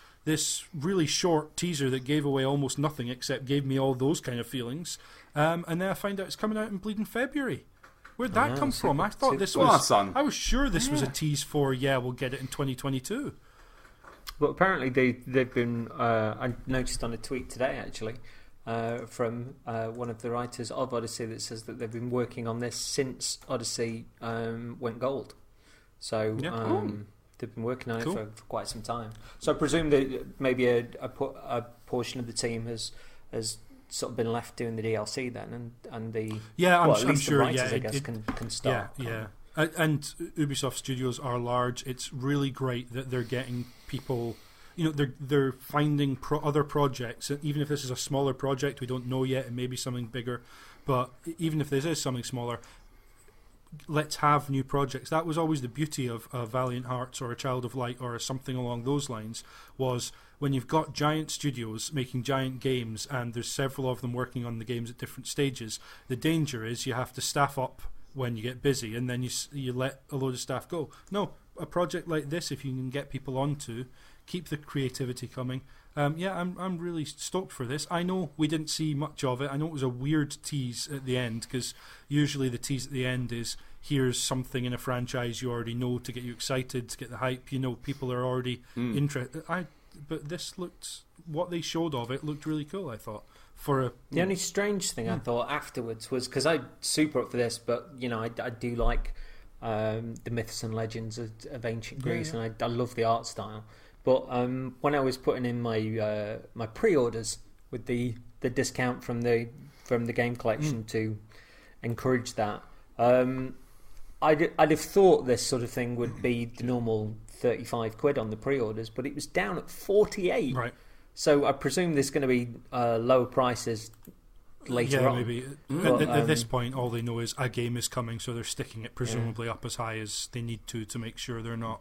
really short teaser that gave away almost nothing, except gave me all those kind of feelings. And then I find out it's coming out in bleeding February. Where'd that come from? I thought this was... I was sure this was a tease for, we'll get it in 2022. Well, apparently they've been... I noticed on a tweet today, actually, from one of the writers of Odyssey that says that they've been working on this since Odyssey went gold. So they've been working on it for quite some time. So I presume that maybe a portion of the team has sort of been left doing the DLC then, and the I'm sure. The writers, I guess, can start. Yeah. And Ubisoft Studios are large. It's really great that they're getting people. They're finding other projects, and even if this is a smaller project, we don't know yet. It may be something bigger, but even if this is something smaller, let's have new projects. That was always the beauty of Valiant Hearts or a Child of Light or something along those lines, was when you've got giant studios making giant games and there's several of them working on the games at different stages, the danger is you have to staff up when you get busy, and then you let a load of staff go. No, a project like this, if you can get people onto, keep the creativity coming. I'm really stoked for this. I know we didn't see much of it. I know it was a weird tease at the end, because usually the tease at the end is, here's something in a franchise you already know to get you excited, to get the hype. You know, people are already interested. But this looked, what they showed of it looked really cool, I thought. The only strange thing I thought afterwards was, because I'm super up for this, but you know, I do like the myths and legends of ancient Greece, and I love the art style. But when I was putting in my my pre-orders with the discount from the game collection to encourage that, I'd have thought this sort of thing would be the normal £35 on the pre-orders, but it was down at 48. Right. So I presume there's going to be lower prices later on. Maybe. But, at this point, all they know is a game is coming, so they're sticking it presumably up as high as they need to make sure they're not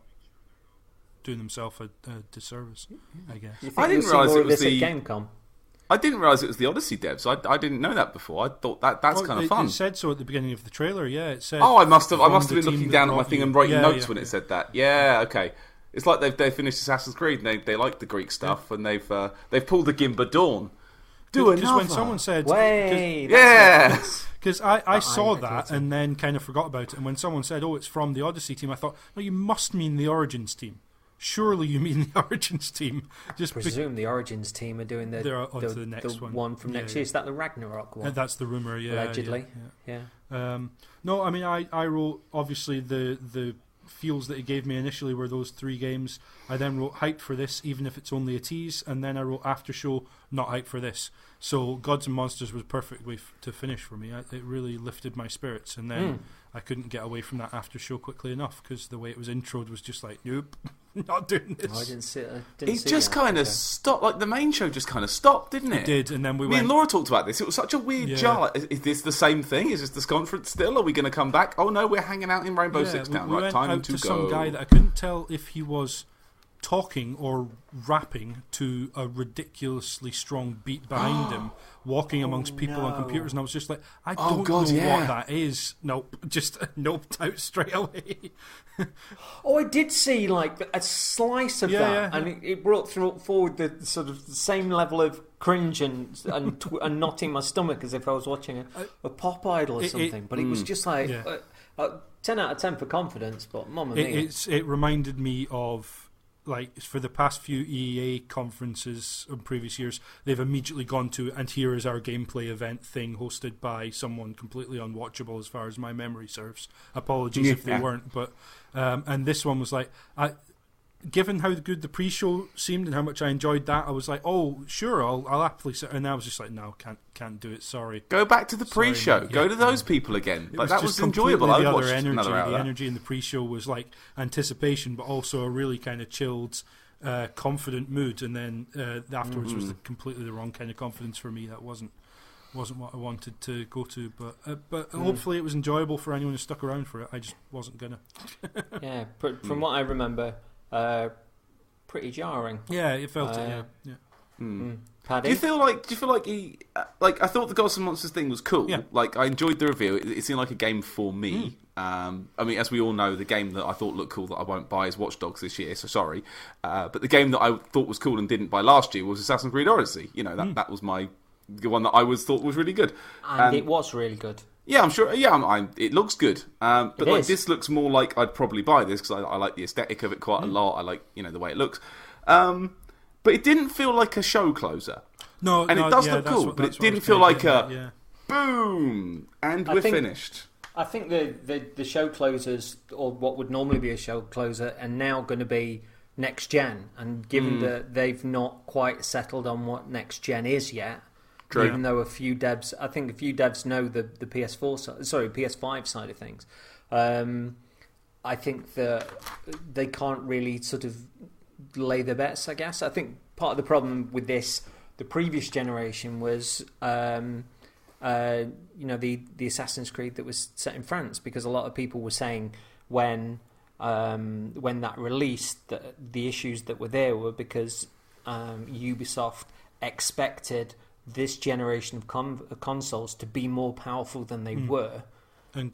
doing themselves a disservice, I guess. I didn't realise it was the Gamecom. I didn't realise it was the Odyssey devs. I didn't know that before. I thought that's kind of fun. It said so at the beginning of the trailer. Yeah, it said. Oh, I must have been looking down at my thing and writing notes when it said that. Yeah, okay. It's like they've finished Assassin's Creed and they like the Greek stuff, and they've pulled the Gimba Dawn. Because when someone said, because I saw that and then kind of forgot about it, and when someone said, "Oh, it's from the Odyssey team," I thought, "No, you must mean the Origins team. Surely you mean the Origins team." Just presume the Origins team are doing the next one from next year. Is that the Ragnarok one? That's the rumor, allegedly. Yeah. No, I mean, I wrote, obviously the feels that it gave me initially were those 3 games. I then wrote hyped for this, even if it's only a tease, and then I wrote after show, not hyped for this. So Gods and Monsters was a perfect way to finish for me. It really lifted my spirits, and then I couldn't get away from that after show quickly enough, because the way it was introed was just like, nope, not doing this. Oh, I didn't see it. It just kind of stopped, like the main show just kind of stopped, didn't it? It did, and then me and Laura talked about this. It was such a weird jar. Is this the same thing? Is this conference still? Are we going to come back? Oh no, we're hanging out in Rainbow Six Town. We right, went time out to go. Some guy that I couldn't tell if he was talking or rapping to a ridiculously strong beat behind him, walking amongst people on computers, and I was just like, I don't know what that is. Nope, just noped out straight away. I did see like a slice of that, and it brought forward the sort of the same level of cringe and knot in my stomach as if I was watching a pop idol or something. But it was just like 10 out of 10 for confidence. But mamma mia, it reminded me of, like, for the past few EA conferences in previous years, they've immediately gone to, and here is our gameplay event thing hosted by someone completely unwatchable as far as my memory serves. Apologies if they weren't, but and this one was like, given how good the pre-show seemed and how much I enjoyed that, I was like, oh, sure, I'll happily sit. And I was just like, no, can't do it. Sorry. Go back to the pre-show. Go to those people again. Like, that was enjoyable. I watched another hour. The energy in the pre-show was like anticipation, but also a really kind of chilled, confident mood. And then afterwards was completely the wrong kind of confidence for me. That wasn't what I wanted to go to. But hopefully it was enjoyable for anyone who stuck around for it. I just wasn't gonna. From what I remember. Pretty jarring. Yeah, it felt it. Paddy? Do you feel like he like? I thought the Gods and Monsters thing was cool. Yeah. Like, I enjoyed the review. It seemed like a game for me. I mean, as we all know, the game that I thought looked cool that I won't buy is Watch Dogs this year. So sorry, but the game that I thought was cool and didn't buy last year was Assassin's Creed Odyssey. You know, that was the one that I thought was really good, and it was really good. Yeah, I'm sure. Yeah, it looks good. But like, this looks more like I'd probably buy this because I like the aesthetic of it quite a lot. I like, the way it looks. But it didn't feel like a show closer. No, and it does look cool, but it didn't feel like a boom and we're finished. I think the show closers, or what would normally be a show closer, are now going to be next gen. And given that they've not quite settled on what next gen is yet. True. Even though a few devs know the PS5 side of things. I think that they can't really sort of lay their bets, I guess. I think part of the problem with this, the previous generation, was, and the Assassin's Creed that was set in France, because a lot of people were saying when that released that the issues that were there were because Ubisoft expected this generation of consoles to be more powerful than they were, and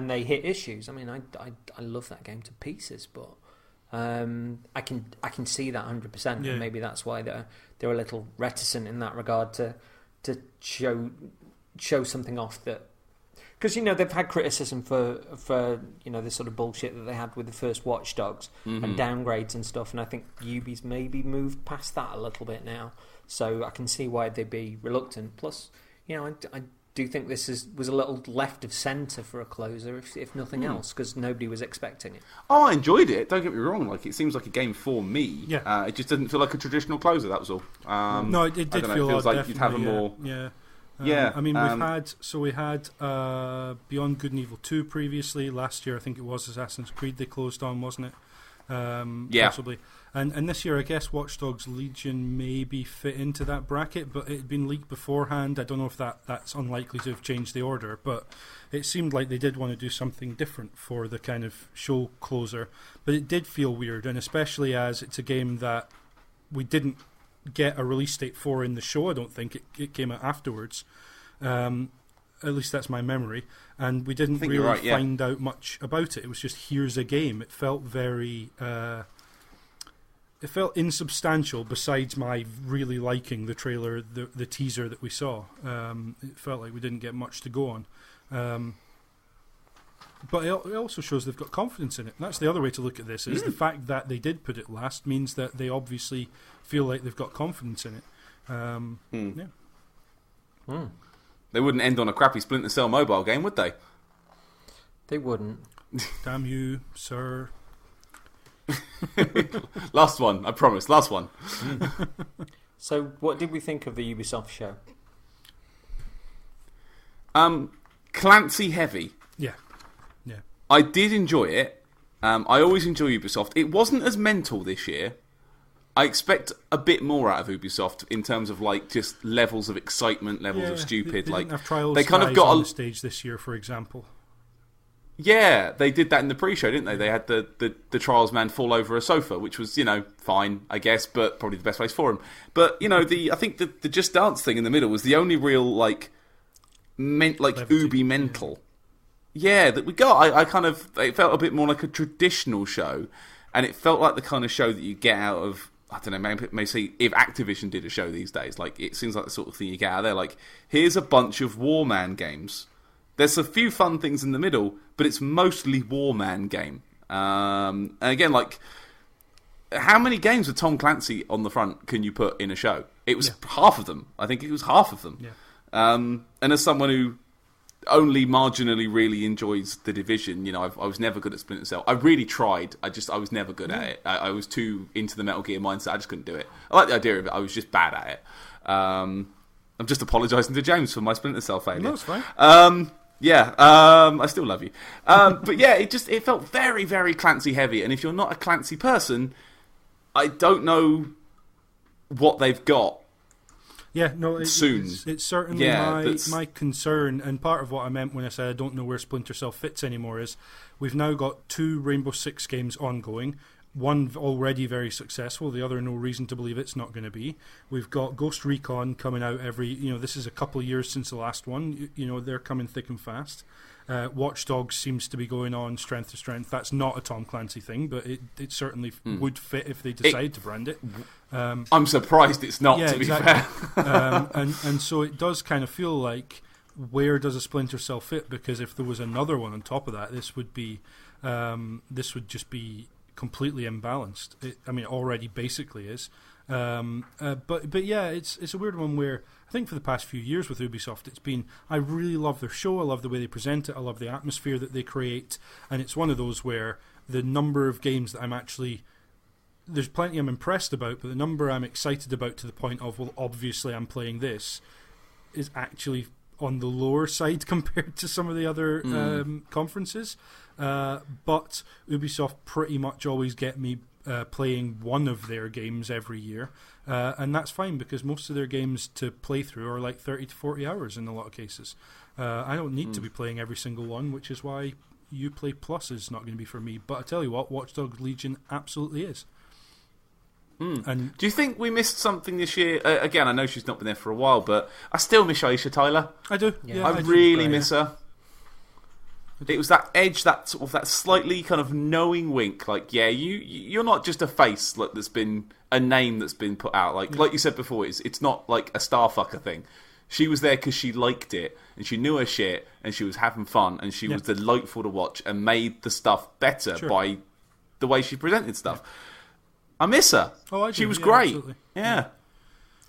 they hit issues. I mean, I love that game to pieces, but I can see that 100%, and maybe that's why they're a little reticent in that regard to show something off that. Because they've had criticism for this sort of bullshit that they had with the first Watch Dogs and downgrades and stuff, and I think Ubi's maybe moved past that a little bit now, so I can see why they'd be reluctant. Plus, I do think this was a little left of centre for a closer, if nothing else, because nobody was expecting it. Oh, I enjoyed it. Don't get me wrong. Like, it seems like a game for me. Yeah. It just didn't feel like a traditional closer. That was all. No, it did feel it feels odd, like you'd have a more. Yeah. I mean, we had Beyond Good and Evil 2 previously. Last year, I think it was Assassin's Creed they closed on, wasn't it? Possibly. And this year, I guess Watch Dogs Legion maybe fit into that bracket, but it had been leaked beforehand. I don't know if that's unlikely to have changed the order, but it seemed like they did want to do something different for the kind of show closer. But it did feel weird, and especially as it's a game that we didn't get a release date for in the show. I don't think it came out afterwards. At least that's my memory. And we didn't really find out much about it. It was just, here's a game. It felt very... it felt insubstantial, besides my really liking the trailer, the teaser that we saw. It felt like we didn't get much to go on. But it also shows they've got confidence in it. And that's the other way to look at this, is the fact that they did put it last means that they obviously feel like they've got confidence in it. They wouldn't end on a crappy Splinter Cell mobile game, would they? They wouldn't. Damn you, sir. Last one, I promise. Last one. So, what did we think of the Ubisoft show? Clancy heavy. Yeah. I did enjoy it. I always enjoy Ubisoft. It wasn't as mental this year. I expect a bit more out of Ubisoft in terms of like just levels of excitement, levels of stupid. They like didn't have Trials they kind of got on the stage this year, for example. Yeah, they did that in the pre-show, didn't they? They had the Trials man fall over a sofa, which was, fine, I guess, but probably the best place for him. But, I think the Just Dance thing in the middle was the only real, Ubi mental. Yeah, that we got. It felt a bit more like a traditional show, and it felt like the kind of show that you get out of, I don't know, maybe see if Activision did a show these days. Like, it seems like the sort of thing you get out of there. Like, here's a bunch of Warman games. There's a few fun things in the middle, but it's mostly Warman game. And again, like, how many games with Tom Clancy on the front can you put in a show? It was half of them. I think it was half of them. Yeah. And as someone who only marginally really enjoys The Division, I was never good at Splinter Cell. I really tried. I was never good at it. I was too into the Metal Gear mindset. I just couldn't do it. I like the idea of it. I was just bad at it. I'm just apologising to James for my Splinter Cell failure. No, it's fine. I still love you. But yeah, it felt very, very Clancy heavy. And if you're not a Clancy person, I don't know what they've got. Yeah, no, soon. It's certainly my concern, and part of what I meant when I said I don't know where Splinter Cell fits anymore is we've now got 2 Rainbow Six games ongoing. One already very successful, the other no reason to believe it's not going to be. We've got Ghost Recon coming out this is a couple of years since the last one. They're coming thick and fast. Watch Dogs seems to be going on strength to strength. That's not a Tom Clancy thing, but it certainly would fit if they decide to brand it. I'm surprised it's not, to be fair. And so it does kind of feel like, where does a Splinter Cell fit? Because if there was another one on top of that, this would just be completely imbalanced. It already basically is. But yeah, it's a weird one where I think for the past few years with Ubisoft, it's been, I really love their show, I love the way they present it, I love the atmosphere that they create, and it's one of those where the number of games that I'm actually, there's plenty I'm impressed about, but the number I'm excited about to the point of, well, obviously I'm playing this, is actually on the lower side compared to some of the other conferences. But Ubisoft pretty much always get me playing one of their games every year, and that's fine because most of their games to play through are like 30 to 40 hours in a lot of cases. I don't need to be playing every single one, which is why Uplay Plus is not going to be for me. But I tell you what, Watch Dogs Legion absolutely is. And do you think we missed something this year? Again, I know she's not been there for a while, but I still miss Aisha Tyler. I do. Yeah. I really miss her. It was that edge, that sort of that slightly kind of knowing wink, like you're not just a face that's been a name that's been put out. Like you said before, it's not like a starfucker thing. She was there because she liked it and she knew her shit and she was having fun and she was delightful to watch and made the stuff better by the way she presented stuff. I miss her. Oh, I do. She was great. Absolutely. Yeah.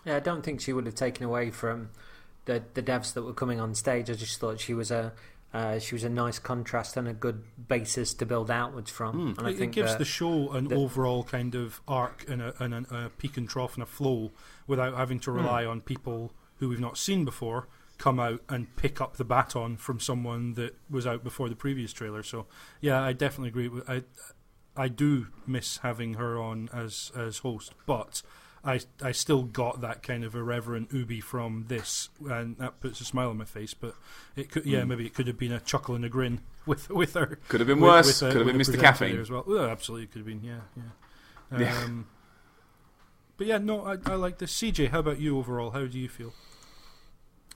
Yeah, I don't think she would have taken away from the devs that were coming on stage. I just thought she was a nice contrast and a good basis to build outwards from. And I think it gives the show an overall kind of arc and a peak and trough and a flow without having to rely on people who we've not seen before come out and pick up the baton from someone that was out before the previous trailer. So yeah, I definitely agree. I do miss having her on as host, but I still got that kind of irreverent Ubi from this, and that puts a smile on my face. But it could, maybe it could have been a chuckle and a grin with her. Could have been worse. Could have been Mr. Caffeine as well. Well, absolutely could have been. Yeah. But yeah, no, I like this. CJ, how about you overall? How do you feel?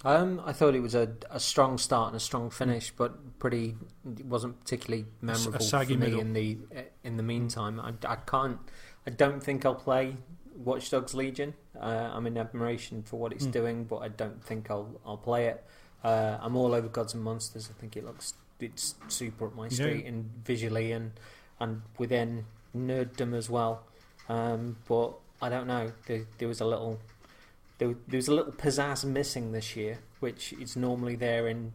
I thought it was a strong start and a strong finish, but it wasn't particularly memorable for me middle. in the meantime. I don't think I'll play Watch Dogs Legion. I'm in admiration for what it's doing, but I don't think I'll play it. I'm all over Gods and Monsters. I think it's super up my street and visually and within nerddom as well. But I don't know. There was a little pizzazz missing this year, which is normally there and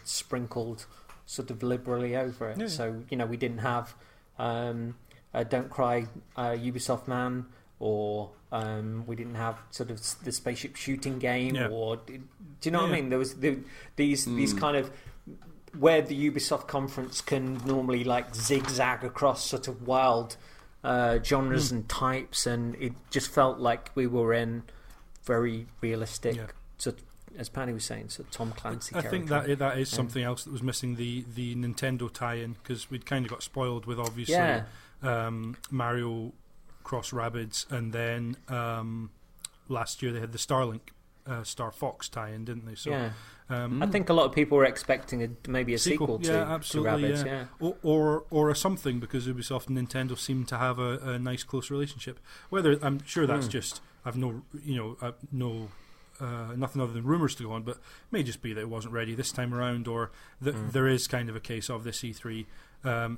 sprinkled sort of liberally over it. Yeah. So we didn't have Don't Cry Ubisoft Man, or we didn't have sort of the spaceship shooting game, or do you know what I mean? There was these kind of where the Ubisoft conference can normally like zigzag across sort of wild genres and types, and it just felt like we were in very realistic, sort of, as Paddy was saying, sort of Tom Clancy I territory. think that is something else that was missing, the Nintendo tie-in, because we'd kind of got spoiled with obviously Mario Cross Rabbids, and then last year they had the Starlink Star Fox tie-in, didn't they? So I think a lot of people were expecting maybe a sequel to Rabbids, or a something, because Ubisoft and Nintendo seem to have a nice close relationship. Whether I'm sure that's just I've nothing other than rumours to go on, but it may just be that it wasn't ready this time around, or that there is kind of a case of this E3,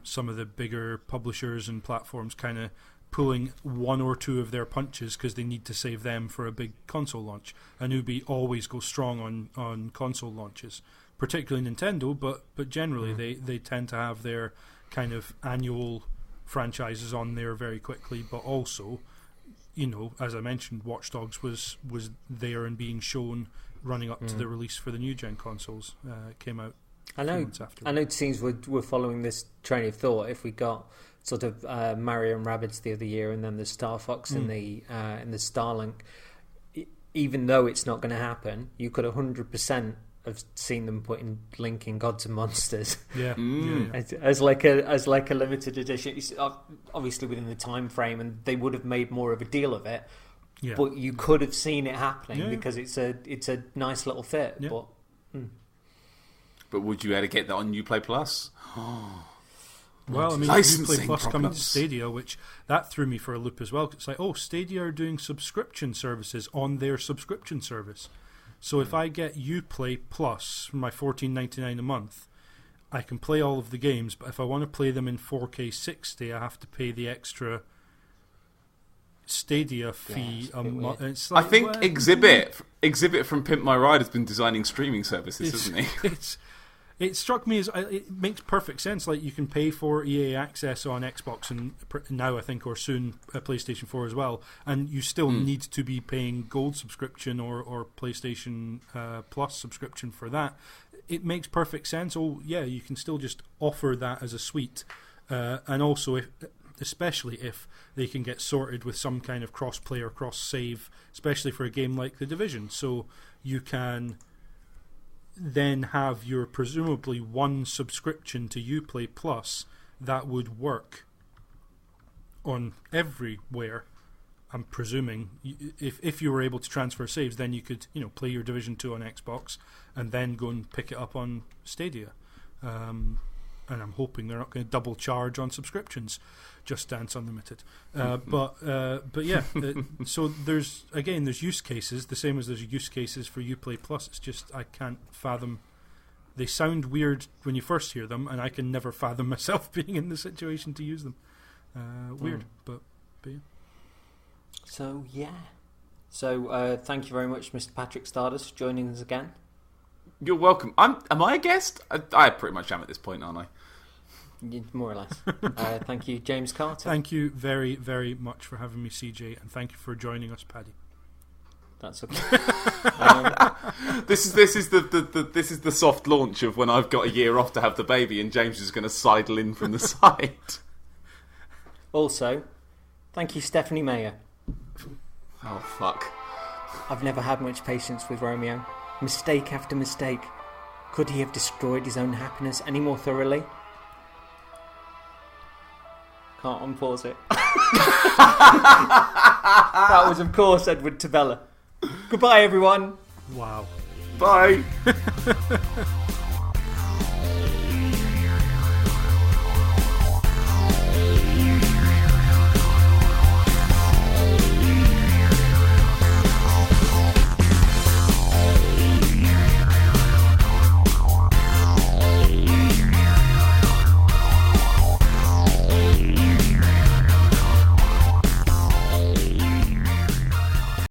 some of the bigger publishers and platforms kind of pulling one or two of their punches because they need to save them for a big console launch. And Ubi always goes strong on console launches, particularly Nintendo, but generally they tend to have their kind of annual franchises on there very quickly, but also, as I mentioned, Watch Dogs was there and being shown running up to the release for the new gen consoles. Came out a few months after. I know teams were following this train of thought. If we got sort of Mario and Rabbids the other year, and then the Star Fox and the Starlink, even though it's not going to happen, you could 100% have seen them putting Link in Gods and Monsters. As like a limited edition. It's obviously within the time frame, and they would have made more of a deal of it. Yeah. But you could have seen it happening because it's a nice little fit. Yeah. But would you ever get that on Uplay Plus? Well, I mean, Uplay Plus coming to Stadia, which that threw me for a loop as well. It's like, Stadia are doing subscription services on their subscription service. So if I get Uplay Plus for my $14.99 a month, I can play all of the games, but if I want to play them in 4K 60, I have to pay the extra Stadia fee a month. Like, I think Exhibit from Pimp My Ride has been designing streaming services, hasn't he? It struck me as it makes perfect sense. Like, you can pay for EA Access on Xbox and now, I think, or soon PlayStation 4 as well, and you still need to be paying Gold subscription or PlayStation Plus subscription for that. It makes perfect sense. You can still just offer that as a suite, and also especially if they can get sorted with some kind of cross-play or cross-save, especially for a game like The Division. So you can then have your presumably one subscription to Uplay Plus that would work on everywhere. I'm presuming if you were able to transfer saves, then you could play your Division 2 on Xbox and then go and pick it up on Stadia. And I'm hoping they're not going to double charge on subscriptions. Just Dance Unlimited. But yeah, so there's use cases, the same as there's use cases for Uplay Plus. It's just I can't fathom. They sound weird when you first hear them, and I can never fathom myself being in the situation to use them. Weird, but yeah. So thank you very much, Mr. Patrick Stardust, for joining us again. You're welcome. Am I a guest? I pretty much am at this point, aren't I? More or less. Thank you, James Carter. Thank you very, very much for having me, CJ, and thank you for joining us, Paddy. That's okay. This is the soft launch of when I've got a year off to have the baby, and James is going to sidle in from the side. Also, thank you, Stephanie Mayer. Oh fuck! I've never had much patience with Romeo. Mistake after mistake. Could he have destroyed his own happiness any more thoroughly? Can't unpause it. That was, of course, Edward Tabella. Goodbye, everyone. Wow. Bye.